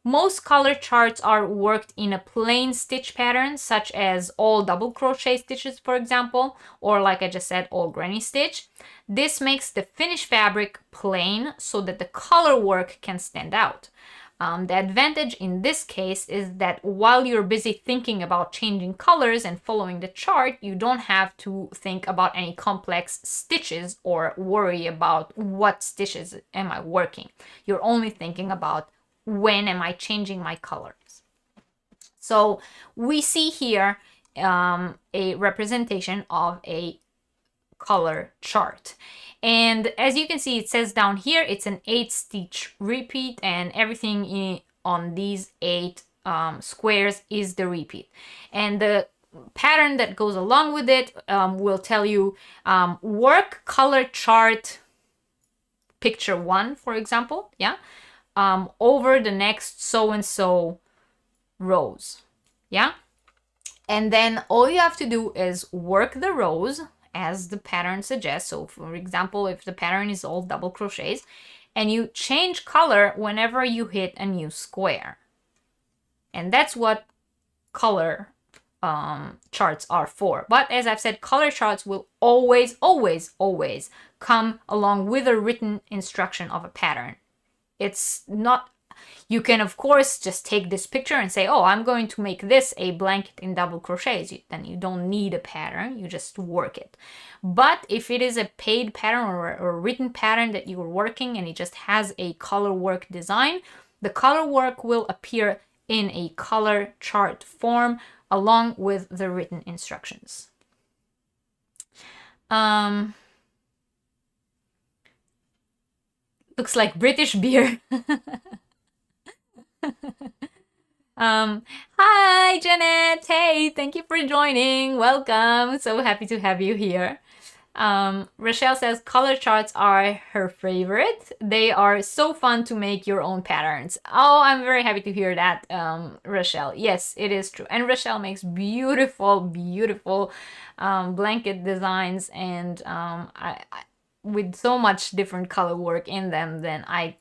Most color charts are worked in a plain stitch pattern, such as all double crochet stitches, for example, or like I just said, all granny stitch. This makes the finished fabric plain so that the color work can stand out. The advantage in this case is that while you're busy thinking about changing colors and following the chart, you don't have to think about any complex stitches or worry about what stitches am I working. You're only thinking about when am I changing my colors. So we see here a representation of a color chart. And as you can see, it says down here, it's an 8 stitch repeat, and everything on these 8 squares is the repeat. And the pattern that goes along with it will tell you work color chart picture 1, for example, yeah, over the next so-and-so rows, yeah. And then all you have to do is work the rows as the pattern suggests. So for example, if the pattern is all double crochets, and you change color whenever you hit a new square. And that's what color charts are for. But as I've said, color charts will always, always, always come along with a written instruction of a pattern. It's not, you can of course just take this picture and say, oh, I'm going to make this a blanket in double crochets. Then you don't need a pattern, you just work it. But if it is a paid pattern or a written pattern that you are working and it just has a color work design, The color work will appear in a color chart form along with the written instructions. Looks like British beer. Hi, Janet. Hey, thank you for joining. Welcome. So happy to have you here. Rochelle says color charts are her favorite. They are so fun to make your own patterns. Oh, I'm very happy to hear that, Rochelle. Yes, it is true. And Rochelle makes beautiful, beautiful blanket designs, and with so much different color work in them, then I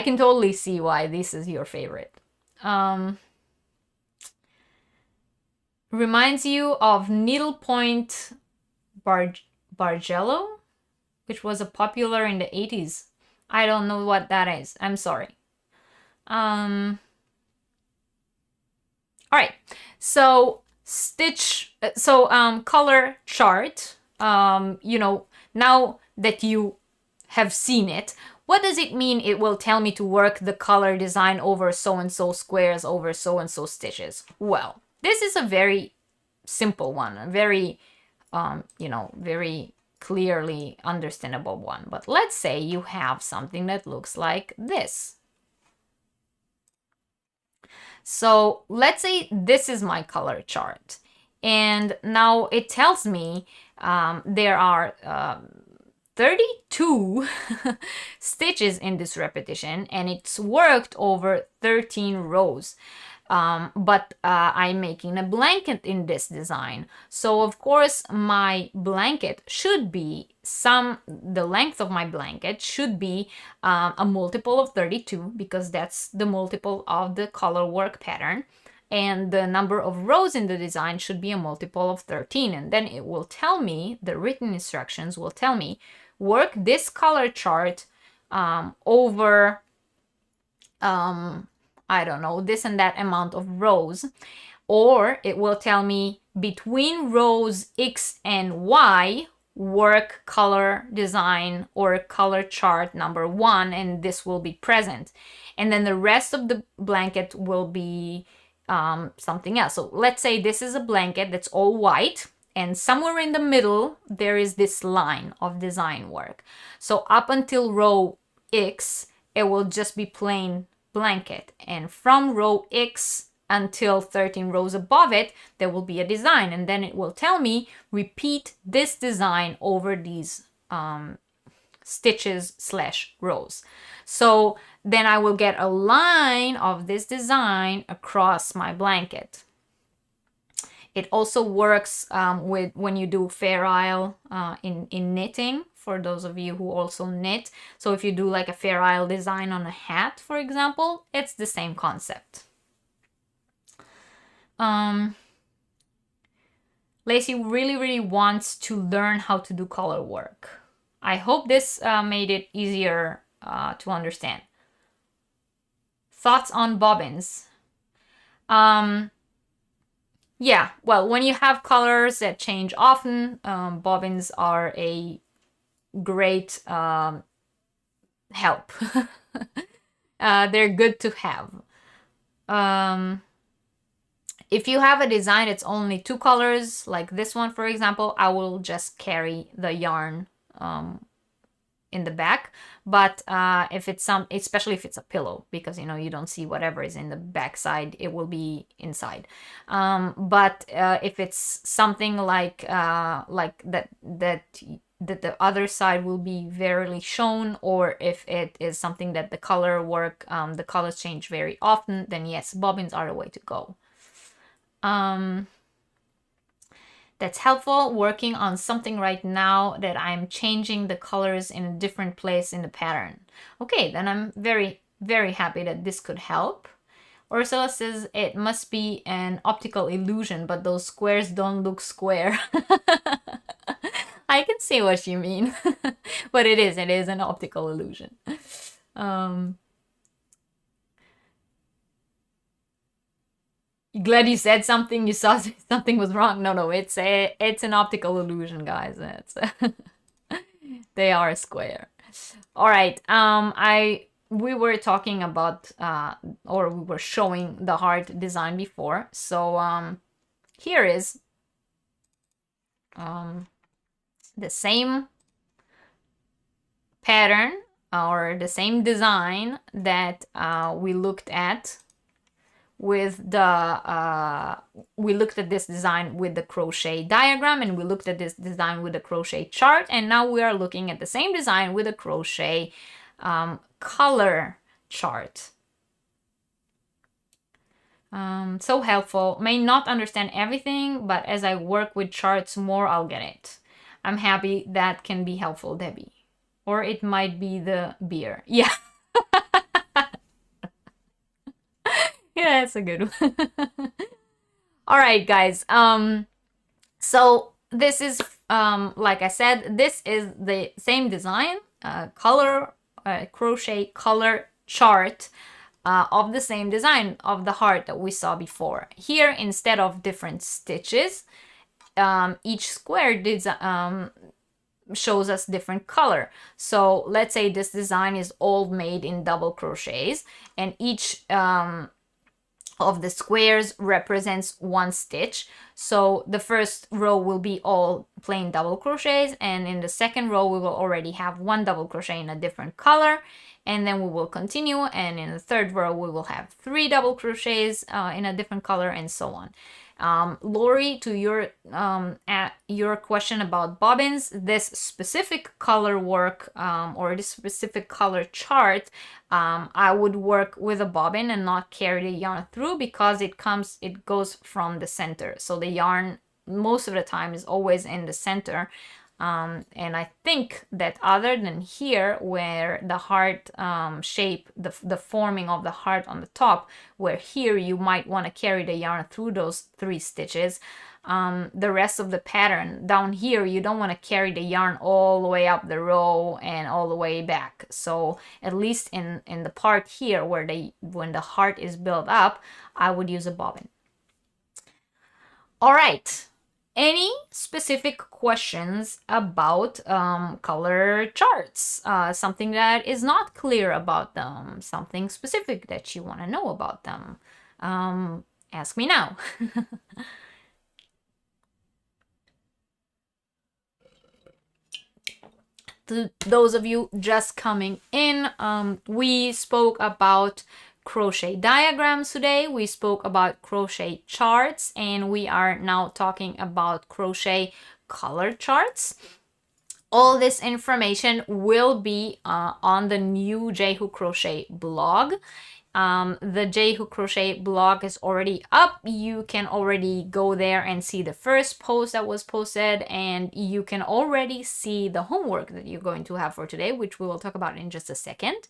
can totally see why this is your favorite. Reminds you of needlepoint Bargello, which was a popular in the 80s. I don't know what that is. I'm sorry. All right. So color chart. You know, now that you have seen it, what does it mean? It will tell me to work the color design over so-and-so squares over so-and-so stitches. Well, this is a very simple one, a very, you know, very clearly understandable one. But let's say you have something that looks like this. So let's say this is my color chart. And now it tells me there are 32 stitches in this repetition, and it's worked over 13 rows. But I'm making a blanket in this design. So of course my blanket should be the length of my blanket should be a multiple of 32, because that's the multiple of the color work pattern. And the number of rows in the design should be a multiple of 13. And then it will tell me, the written instructions will tell me, work this color chart over, I don't know, this and that amount of rows. Or it will tell me between rows X and Y, work color design or color chart number 1, and this will be present. And then the rest of the blanket will be something else. So let's say this is a blanket that's all white, and somewhere in the middle there is this line of design work. So up until row X, it will just be plain blanket, and from row X until 13 rows above it, there will be a design, and then it will tell me repeat this design over these stitches / rows. So then I will get a line of this design across my blanket. It also works with when you do fair isle in knitting, for those of you who also knit. So if you do like a fair isle design on a hat, for example, it's the same concept. Lacey really wants to learn how to do color work. I hope this made it easier to understand. Thoughts on bobbins? Yeah, well, when you have colors that change often, bobbins are a great help. They're good to have. If you have a design that's only 2 colors, like this one, for example, I will just carry the yarn in the back. But if it's especially if it's a pillow, because you know you don't see whatever is in the back side, it will be inside. But if it's something like that the other side will be verily shown, or if it is something that the color work, the colors change very often, then yes, bobbins are the way to go. That's helpful. Working on something right now that I'm changing the colors in a different place in the pattern. Okay, then I'm very happy that this could help. Ursula says it must be an optical illusion, but those squares don't look square. I can see what you mean, but it is an optical illusion. Glad you said something. You saw something was wrong. No, it's an optical illusion, guys. It's they are square. All right. I we were talking about, or we were showing the heart design before. So here is the same pattern or the same design that we looked at with the we looked at this design with the crochet diagram, and we looked at this design with the crochet chart, and now we are looking at the same design with a crochet color chart. So helpful. May not understand everything, but as I work with charts more, I'll get it. I'm happy that can be helpful, Debbie. Or it might be the beer. Yeah. Yeah, that's a good one. All right, guys. So this is, like I said, this is the same design, crochet color chart of the same design of the heart that we saw before. Here, instead of different stitches, each square shows us different color. So let's say this design is all made in double crochets, and each of the squares represents one stitch. So the first row will be all plain double crochets, and in the second row we will already have one double crochet in a different color, and then we will continue, and in the third row we will have 3 double crochets in a different color, and so on. Lori, to your question about bobbins, this specific color work or this specific color chart, I would work with a bobbin and not carry the yarn through, because it goes from the center. So the yarn most of the time is always in the center. And I think that other than here, where the heart shape, the forming of the heart on the top, where here you might want to carry the yarn through those 3 stitches, the rest of the pattern down here, you don't want to carry the yarn all the way up the row and all the way back. So at least in the part here where when the heart is built up, I would use a bobbin. All right. Any specific questions about color charts? Something that is not clear about them? Something specific that you want to know about them? Ask me now. To those of you just coming in, we spoke about crochet diagrams today, we spoke about crochet charts, and we are now talking about crochet color charts. All this information will be on the new J-Hook Crochet blog. The J-Hook Crochet blog is already up. You can already go there and see the first post that was posted, and you can already see the homework that you're going to have for today, which we will talk about in just a second.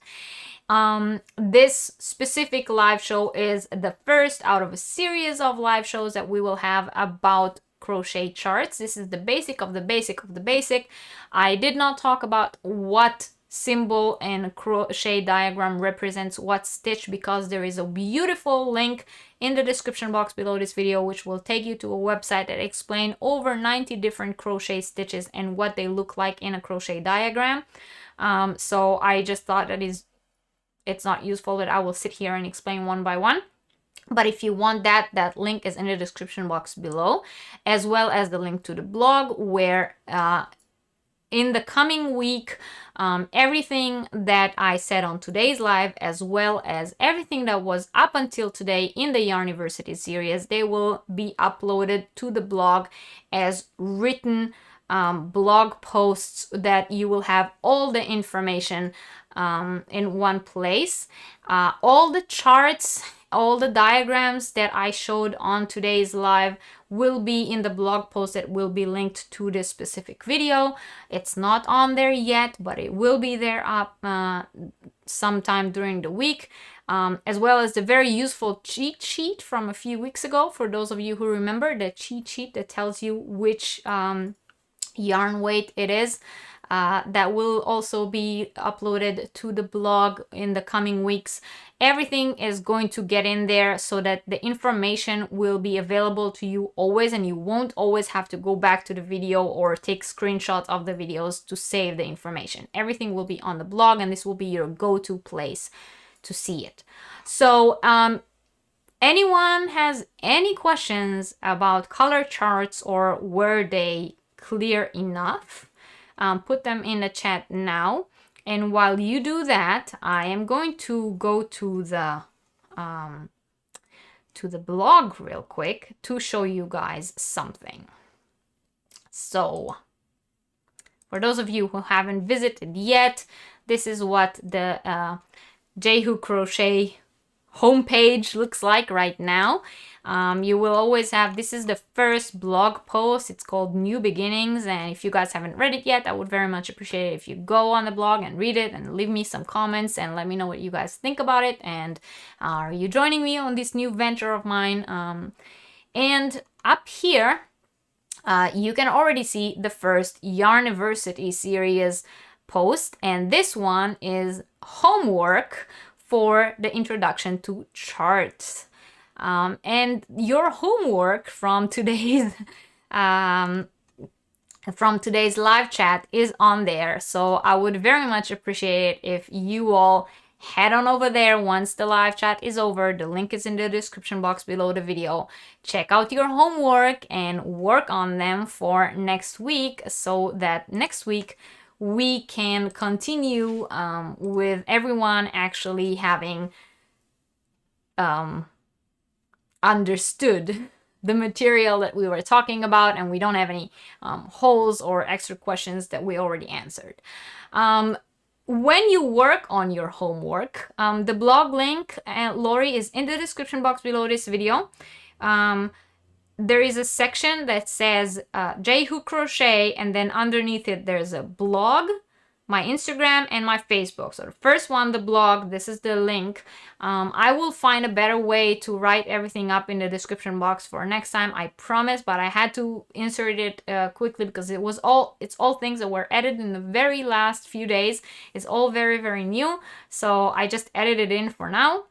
This specific live show is the first out of a series of live shows that we will have about crochet charts. This is the basic of the basic of the basic. I did not talk about what symbol and crochet diagram represents what stitch, because there is a beautiful link in the description box below this video which will take you to a website that explains over 90 different crochet stitches and what they look like in a crochet diagram. So I just thought that it's not useful that I will sit here and explain one by one. But if you want that link is in the description box below, as well as the link to the blog, where in the coming week, everything that I said on today's live, as well as everything that was up until today in the Yarniversity series, they will be uploaded to the blog as written blog posts, that you will have all the information in one place. All the charts, all the diagrams that I showed on today's live will be in the blog post that will be linked to this specific video. It's not on there yet, but it will be there up sometime during the week, as well as the very useful cheat sheet from a few weeks ago. For those of you who remember, the cheat sheet that tells you which yarn weight it is that will also be uploaded to the blog in the coming weeks. Everything is going to get in there so that the information will be available to you always, and you won't always have to go back to the video or take screenshots of the videos to save the information. Everything will be on the blog, and this will be your go-to place to see it. So anyone has any questions about color charts, or were they clear enough? Put them in the chat now. And while you do that, I am going to go to the blog real quick to show you guys something. So for those of you who haven't visited yet, this is what the J-Hook Crochet homepage looks like right now. You will always have, this is the first blog post. It's called New Beginnings, and if you guys haven't read it yet, I would very much appreciate it if you go on the blog and read it and leave me some comments and let me know what you guys think about it, and are you joining me on this new venture of mine. And up here you can already see the first Yarniversity series post, and this one is homework for the introduction to charts. And your homework from today's live chat is on there. So I would very much appreciate it if you all head on over there once the live chat is over. The link is in the description box below the video. Check out your homework and work on them for next week, so that next week we can continue with everyone actually having understood the material that we were talking about, and we don't have any holes or extra questions that we already answered. When you work on your homework, the blog link, Lori, is in the description box below this video. There is a section that says J-Hook Crochet, and then underneath it there's a blog, my Instagram, and my Facebook. So the first one, the blog, this is the link. I will find a better way to write everything up in the description box for next time, I promise, but I had to insert it quickly because it's all things that were added in the very last few days. It's all very, very new, so I just edited it in for now.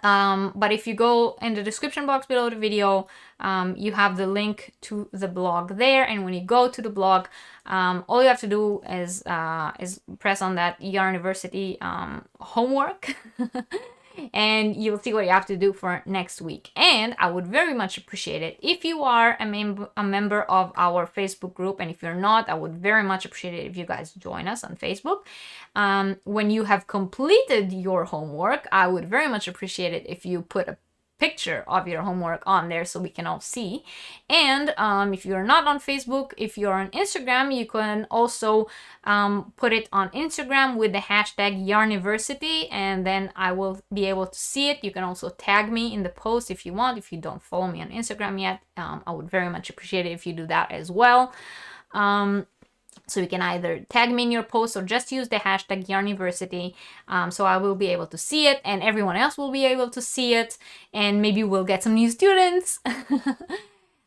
But if you go in the description box below the video, you have the link to the blog there, and when you go to the blog, all you have to do is press on that Yarniversity homework and you'll see what you have to do for next week. And I would very much appreciate it if you are a member of our Facebook group, and if you're not, I would very much appreciate it if you guys join us on Facebook. When you have completed your homework, I would very much appreciate it if you put a picture of your homework on there so we can all see. And if you're not on Facebook, if you're on Instagram, you can also put it on Instagram with the hashtag Yarniversity, and then I will be able to see it. You can also tag me in the post if you want. If you don't follow me on Instagram yet, I would very much appreciate it if you do that as well. So you can either tag me in your post or just use the hashtag Yarniversity, so I will be able to see it and everyone else will be able to see it, and maybe we'll get some new students.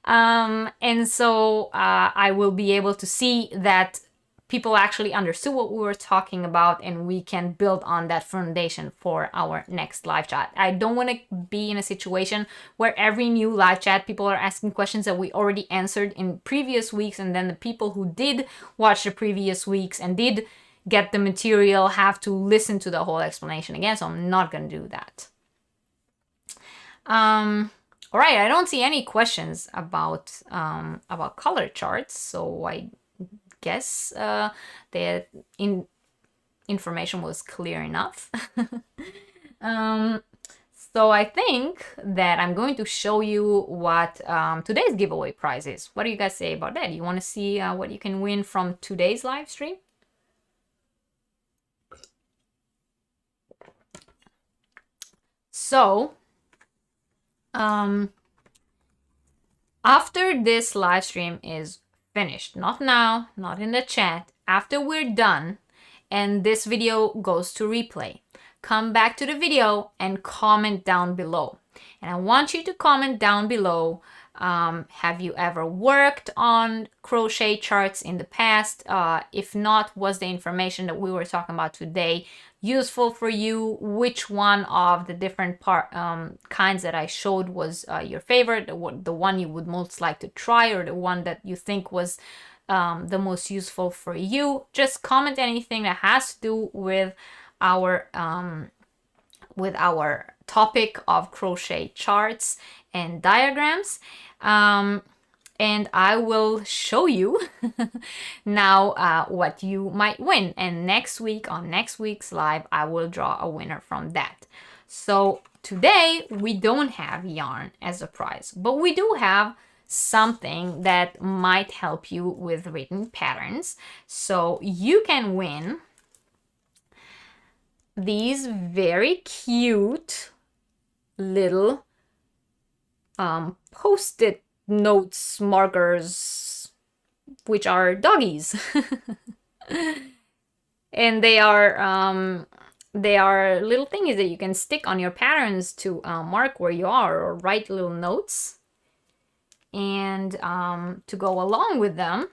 And so I will be able to see that people actually understood what we were talking about, and we can build on that foundation for our next live chat. I don't want to be in a situation where every new live chat people are asking questions that we already answered in previous weeks, and then the people who did watch the previous weeks and did get the material have to listen to the whole explanation again, so I'm not going to do that. All right, I don't see any questions about color charts, so I guess the information was clear enough. So I think that I'm going to show you what today's giveaway prize is. What do you guys say about that? You want to see what you can win from today's live stream? So after this live stream is finished, not now, not in the chat, after we're done and this video goes to replay, come back to the video and comment down below. And I want you to comment down below Have you ever worked on crochet charts in the past? If not, was the information that we were talking about today useful for you? Which one of the different kinds that I showed was your favorite, the one you would most like to try, or the one that you think was the most useful for you? Just comment anything that has to do with our topic of crochet charts and diagrams, and I will show you now what you might win. And next week, on next week's live, I will draw a winner from that. So today we don't have yarn as a prize, but we do have something that might help you with written patterns. So you can win these very cute little post-it notes markers, which are doggies. And they are little things that you can stick on your patterns to mark where you are or write little notes. And to go along with them,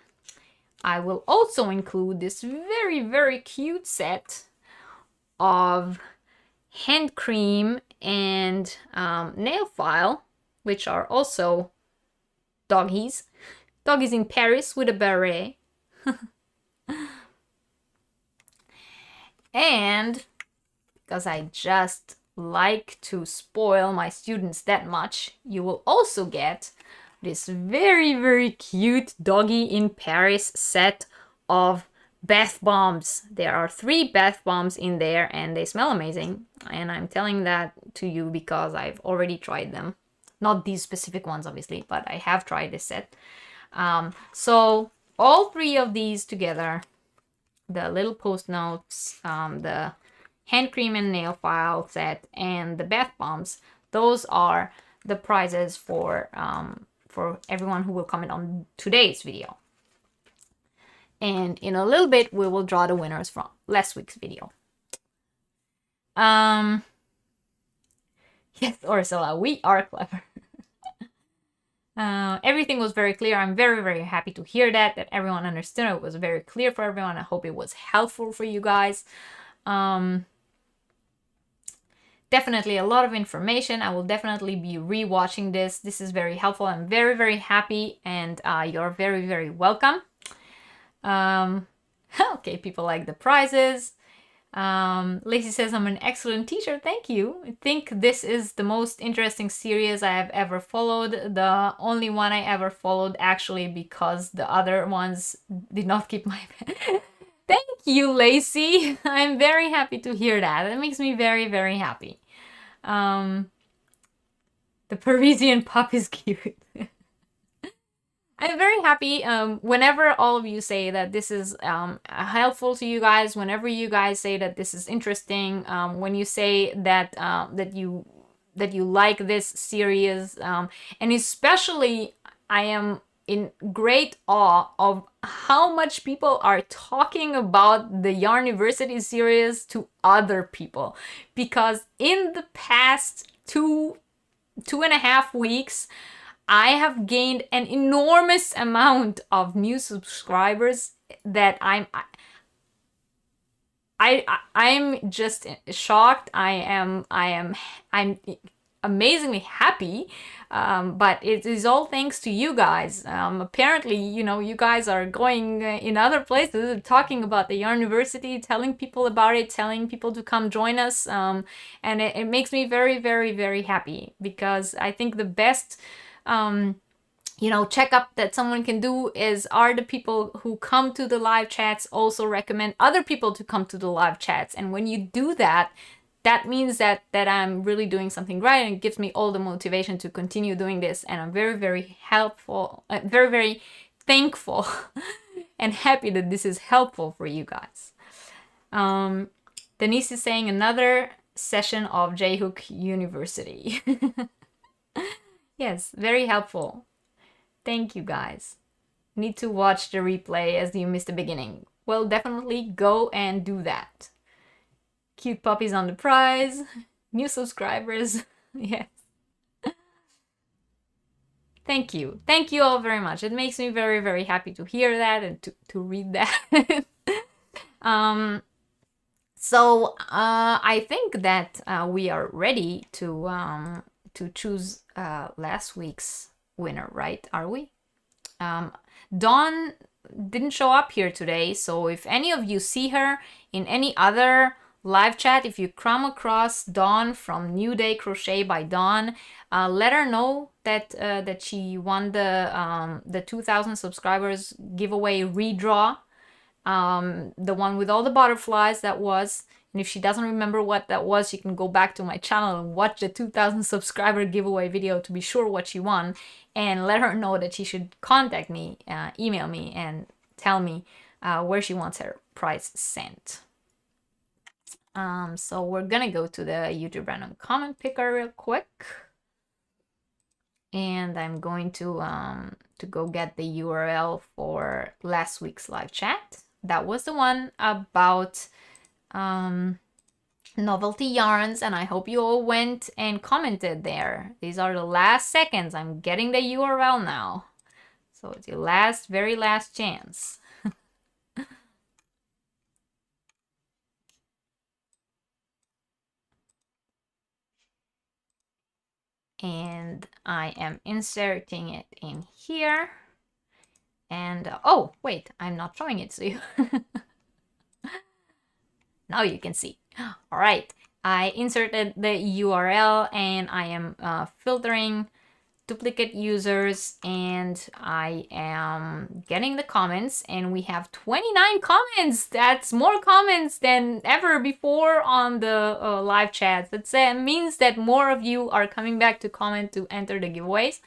I will also include this very, very cute set of hand cream and nail file, which are also doggies in Paris with a beret. And because I just like to spoil my students that much, you will also get this very, very cute doggy in Paris set of bath bombs. There are 3 bath bombs in there and they smell amazing. And I'm telling that to you because I've already tried them. Not these specific ones, obviously, but I have tried this set. So all 3 of these together, the little post notes, the hand cream and nail file set, and the bath bombs, those are the prizes for everyone who will comment on today's video. And in a little bit, we will draw the winners from last week's video. Yes, Ursula, we are clever. Everything was very clear. I'm very, very happy to hear that everyone understood. It was very clear for everyone. I hope it was helpful for you guys. Definitely a lot of information. I will definitely be rewatching this. This is very helpful. I'm very, very happy, and you're very, very welcome. Okay, people like the prizes. Lacey says, I'm an excellent teacher. Thank you. I think this is the most interesting series I have ever followed. The only one I ever followed, actually, because the other ones did not keep my... Thank you, Lacey. I'm very happy to hear that. That makes me very, very happy. The Parisian pup is cute. I'm very happy whenever all of you say that this is helpful to you guys, whenever you guys say that this is interesting, when you say that that you like this series, and especially I am in great awe of how much people are talking about the Yarniversity series to other people, because in the past two and a half weeks, I have gained an enormous amount of new subscribers that I'm just shocked. I'm amazingly happy, but it is all thanks to you guys. Apparently, you know, you guys are going in other places, talking about the Yarniversity, telling people about it, telling people to come join us, and it makes me very, very, very happy, because I think the best checkup that someone can do are the people who come to the live chats also recommend other people to come to the live chats. And when you do that, that means that I'm really doing something right, and it gives me all the motivation to continue doing this. And I'm very, very helpful, very, very thankful and happy that this is helpful for you guys. Denise is saying another session of J-Hook University. Yes, very helpful. Thank you guys. Need to watch the replay as you missed the beginning. Well, definitely go and do that. Cute puppies on the prize. New subscribers. Yes. Thank you. Thank you all very much. It makes me very, very happy to hear that and to read that. So I think that we are ready to choose last week's winner, right? Are we? Dawn didn't show up here today, so if any of you see her in any other live chat, if you come across Dawn from New Day Crochet by Dawn, let her know that she won the 2,000 subscribers giveaway redraw, the one with all the butterflies that was. And if she doesn't remember what that was, she can go back to my channel and watch the 2,000 subscriber giveaway video to be sure what she won, and let her know that she should contact me, email me, and tell me where she wants her prize sent. So we're gonna go to the YouTube random comment picker real quick, and I'm going to go get the URL for last week's live chat. That was the one about novelty yarns, and I hope you all went and commented there. These are the last seconds. I'm getting the URL now, so it's your very last chance. And I am inserting it in here. And oh wait, I'm not showing it to you. Now you can see. All right, I inserted the URL and I am filtering duplicate users, and I am getting the comments, and we have 29 comments. That's more comments than ever before on the live chats. That means that more of you are coming back to comment to enter the giveaways.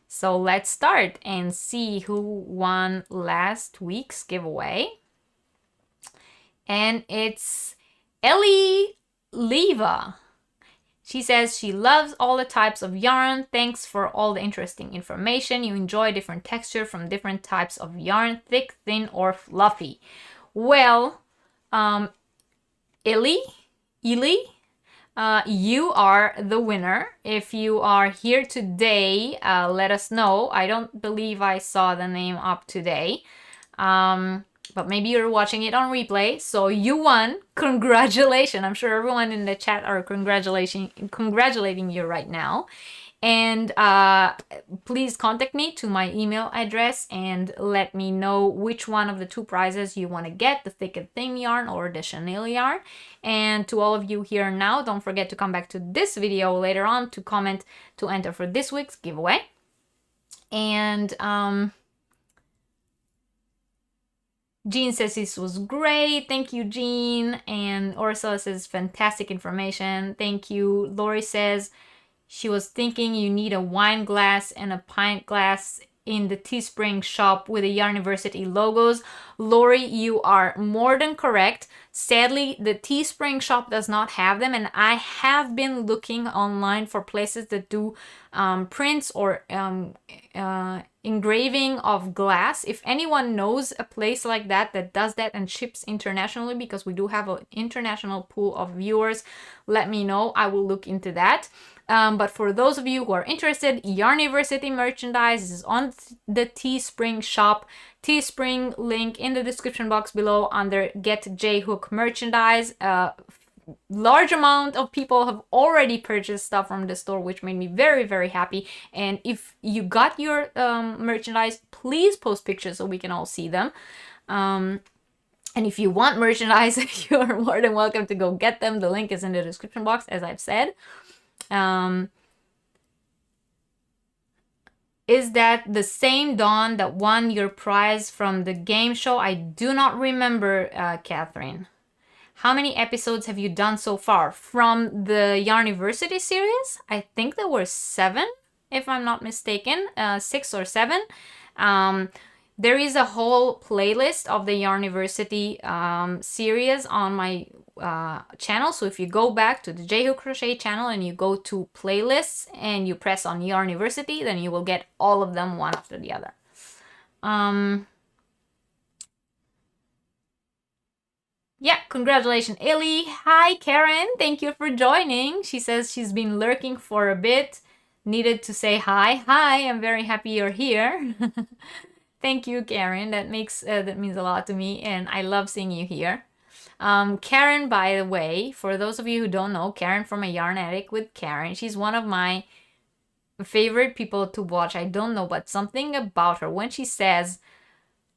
So let's start and see who won last week's giveaway. And it's Ellie Leva. She says she loves all the types of yarn. Thanks for all the interesting information. You enjoy different texture from different types of yarn, thick, thin, or fluffy. Well, Ellie, you are the winner. If you are here today, let us know. I don't believe I saw the name up today. But maybe you're watching it on replay, so you won. Congratulations. I'm sure everyone in the chat are congratulating you right now. And please contact me to my email address and let me know which one of the two prizes you want to get, the thick and thin yarn or the chenille yarn. And to all of you here now, don't forget to come back to this video later on to comment to enter for this week's giveaway. And Jean says this was great. Thank you, Jean. And Ursula says fantastic information. Thank you. Lori says she was thinking you need a wine glass and a pint glass in the Teespring shop with the Yarniversity logos. Lori, you are more than correct. Sadly, the Teespring shop does not have them, and I have been looking online for places that do prints or engraving of glass. If anyone knows a place like that does that and ships internationally, because we do have an international pool of viewers, let me know. I will look into that. But for those of you who are interested, Yarniversity merchandise is on the Teespring shop. Teespring link in the description box below under Get J-Hook merchandise. Large amount of people have already purchased stuff from the store, which made me very, very happy. And if you got your merchandise, please post pictures so we can all see them. And if you want merchandise, you're more than welcome to go get them. The link is in the description box, as I've said. Is that the same Dawn that won your prize from the game show? I do not remember, Catherine. How many episodes have you done so far? From the Yarniversity series? I think there were 7, if I'm not mistaken. 6 or 7. There is a whole playlist of the Yarniversity series on my channel. So if you go back to the J-Hook Crochet channel and you go to playlists and you press on Yarniversity, then you will get all of them one after the other. Yeah, congratulations, Ellie. Hi, Karen. Thank you for joining. She says she's been lurking for a bit. needed to say hi. Hi, I'm very happy you're here. Thank you, Karen. That means a lot to me, and I love seeing you here. Karen, by the way, for those of you who don't know, Karen from A Yarn Addict with Karen, she's one of my favorite people to watch. I don't know, but something about her when she says,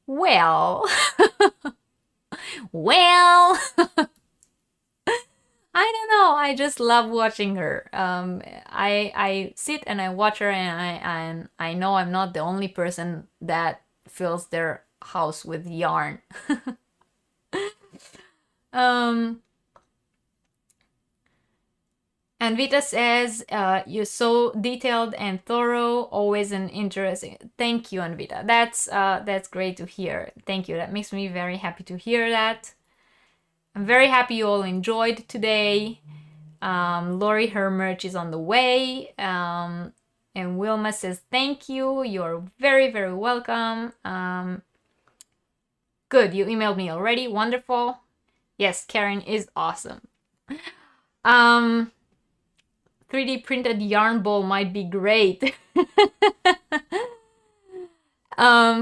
well, well, I don't know. I just love watching her. I sit and I watch her, and I know I'm not the only person that fills their house with yarn. um, and Vita says, you're so detailed and thorough, always an interesting. Thank you, Anvita. That's great to hear. Thank you. That makes me very happy to hear that. I'm very happy you all enjoyed today. Lori, her merch is on the way. And Wilma says, thank you. You're very, very welcome. Good, you emailed me already. Wonderful. Yes, Karen is awesome. 3D printed yarn ball might be great.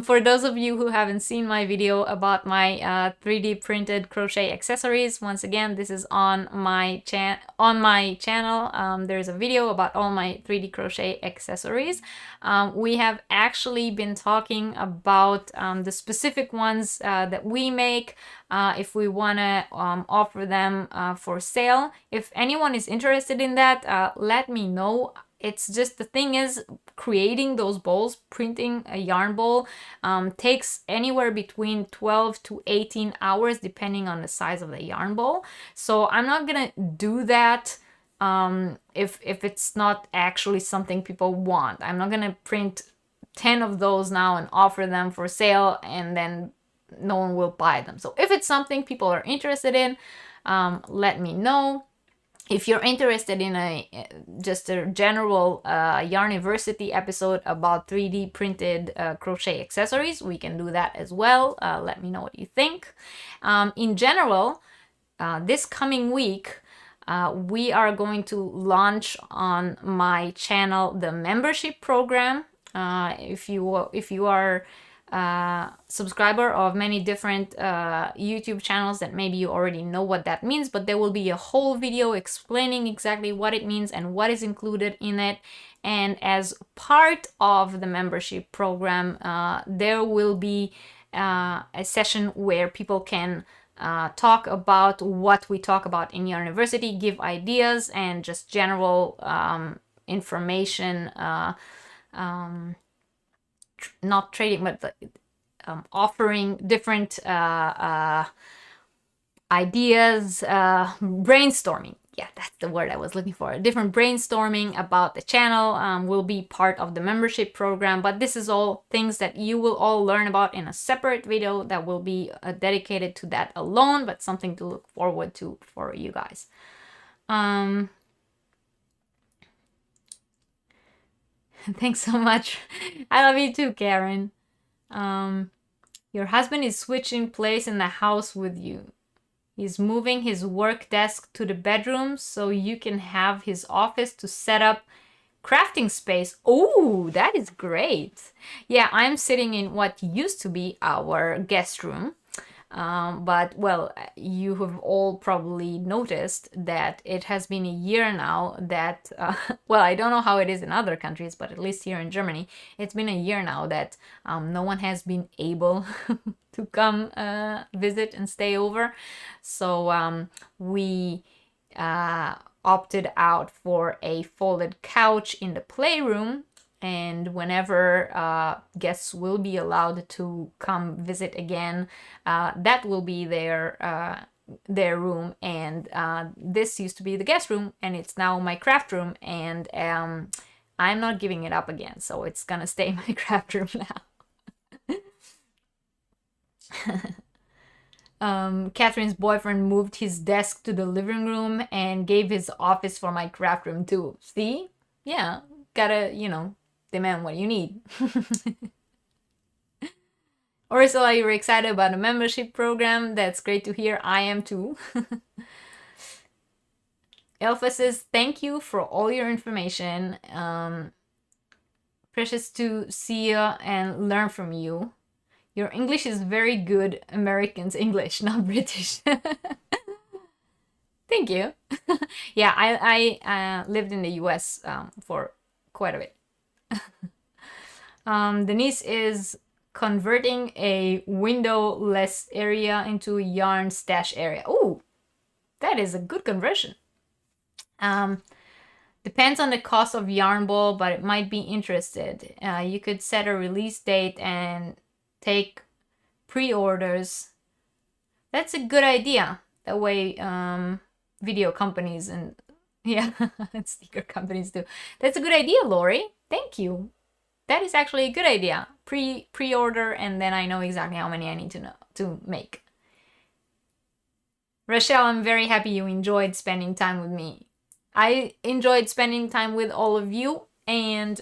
For those of you who haven't seen my video about my 3D printed crochet accessories, once again, this is on my channel. There's a video about all my 3D crochet accessories. We have actually been talking about the specific ones that we make, if we want to offer them for sale. If anyone is interested in that, let me know. It's just, the thing is, creating those balls, printing a yarn ball, takes anywhere between 12 to 18 hours depending on the size of the yarn ball. So I'm not gonna do that if it's not actually something people want. I'm not gonna print 10 of those now and offer them for sale and then no one will buy them. So if it's something people are interested in, let me know. If you're interested in just a general Yarniversity episode about 3D printed crochet accessories, we can do that as well. Let me know what you think. In general, this coming week, we are going to launch on my channel the membership program. If you are subscriber of many different YouTube channels, that maybe you already know what that means, but there will be a whole video explaining exactly what it means and what is included in it. And as part of the membership program, there will be a session where people can talk about what we talk about in Yarniversity, give ideas, and just general information, not trading, but offering different ideas, brainstorming. Yeah, that's the word I was looking for. Different brainstorming about the channel will be part of the membership program, but this is all things that you will all learn about in a separate video that will be dedicated to that alone, but something to look forward to for you guys. Thanks so much. I love you too, Karen. Your husband is switching place in the house with you. He's moving his work desk to the bedroom so you can have his office to set up crafting space. Oh, that is great. Yeah, I'm sitting in what used to be our guest room. But, well, you have all probably noticed that it has been a year now that, well, I don't know how it is in other countries, but at least here in Germany, it's been a year now that no one has been able to come visit and stay over. So we opted out for a folded couch in the playroom. And whenever guests will be allowed to come visit again, that will be their room. And this used to be the guest room, and it's now my craft room. And I'm not giving it up again, so it's gonna stay my craft room now. Catherine's boyfriend moved his desk to the living room and gave his office for my craft room too. See? Yeah, gotta, demand what you need. Ursula, you're excited about the membership program. That's great to hear. I am too. Elfa says, thank you for all your information. Precious to see you and learn from you. Your English is very good. American's English, not British. Thank you. Yeah, I lived in the US for quite a bit. Denise is converting a windowless area into a yarn stash area. Oh, that is a good conversion. Depends on the cost of yarn ball, but it might be interested. You could set a release date and take pre-orders. That's a good idea. That way, video companies and yeah, sticker companies do. That's a good idea, Lori. Thank you. That is actually a good idea. Pre-order, and then I know exactly how many I need to make. Rochelle, I'm very happy you enjoyed spending time with me. I enjoyed spending time with all of you, and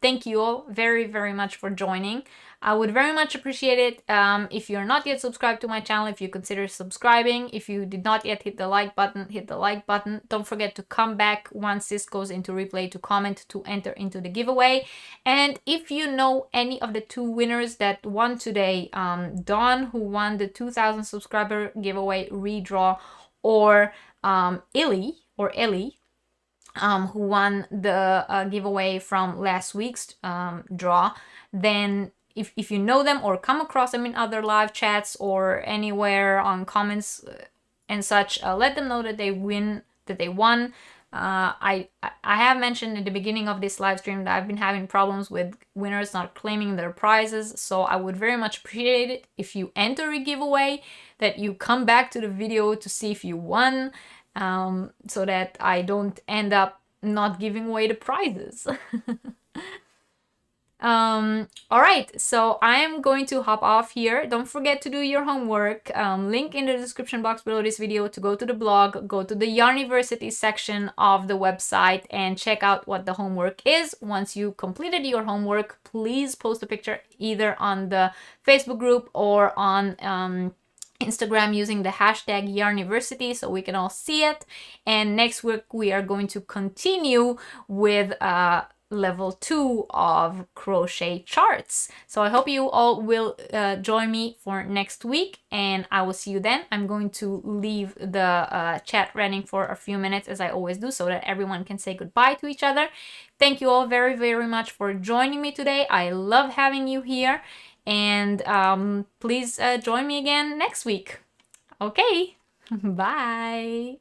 thank you all very, very much for joining. I would very much appreciate it if you're not yet subscribed to my channel, if you consider subscribing. If you did not yet hit the like button, hit the like button. Don't forget to come back once this goes into replay to comment to enter into the giveaway. And if you know any of the 2 winners that won today, Dawn, who won the 2,000 subscriber giveaway redraw, or Ellie, who won the giveaway from last week's draw, then if you know them or come across them in other live chats or anywhere on comments and such, let them know that they won. I have mentioned at the beginning of this live stream that I've been having problems with winners not claiming their prizes, so I would very much appreciate it if you enter a giveaway, that you come back to the video to see if you won, so that I don't end up not giving away the prizes. All right, so I am going to hop off here. Don't forget to do your homework. Link in the description box below this video to go to the blog, go to the Yarniversity section of the website and check out what the homework is. Once you completed your homework, please post a picture either on the Facebook group or on Instagram using the hashtag Yarniversity so we can all see it. And next week we are going to continue with level 2 of crochet charts. So I hope you all will join me for next week, and I will see you then. I'm going to leave the chat running for a few minutes, as I always do, so that everyone can say goodbye to each other. Thank you all very, very much for joining me today. I love having you here, and please join me again next week. Okay, bye.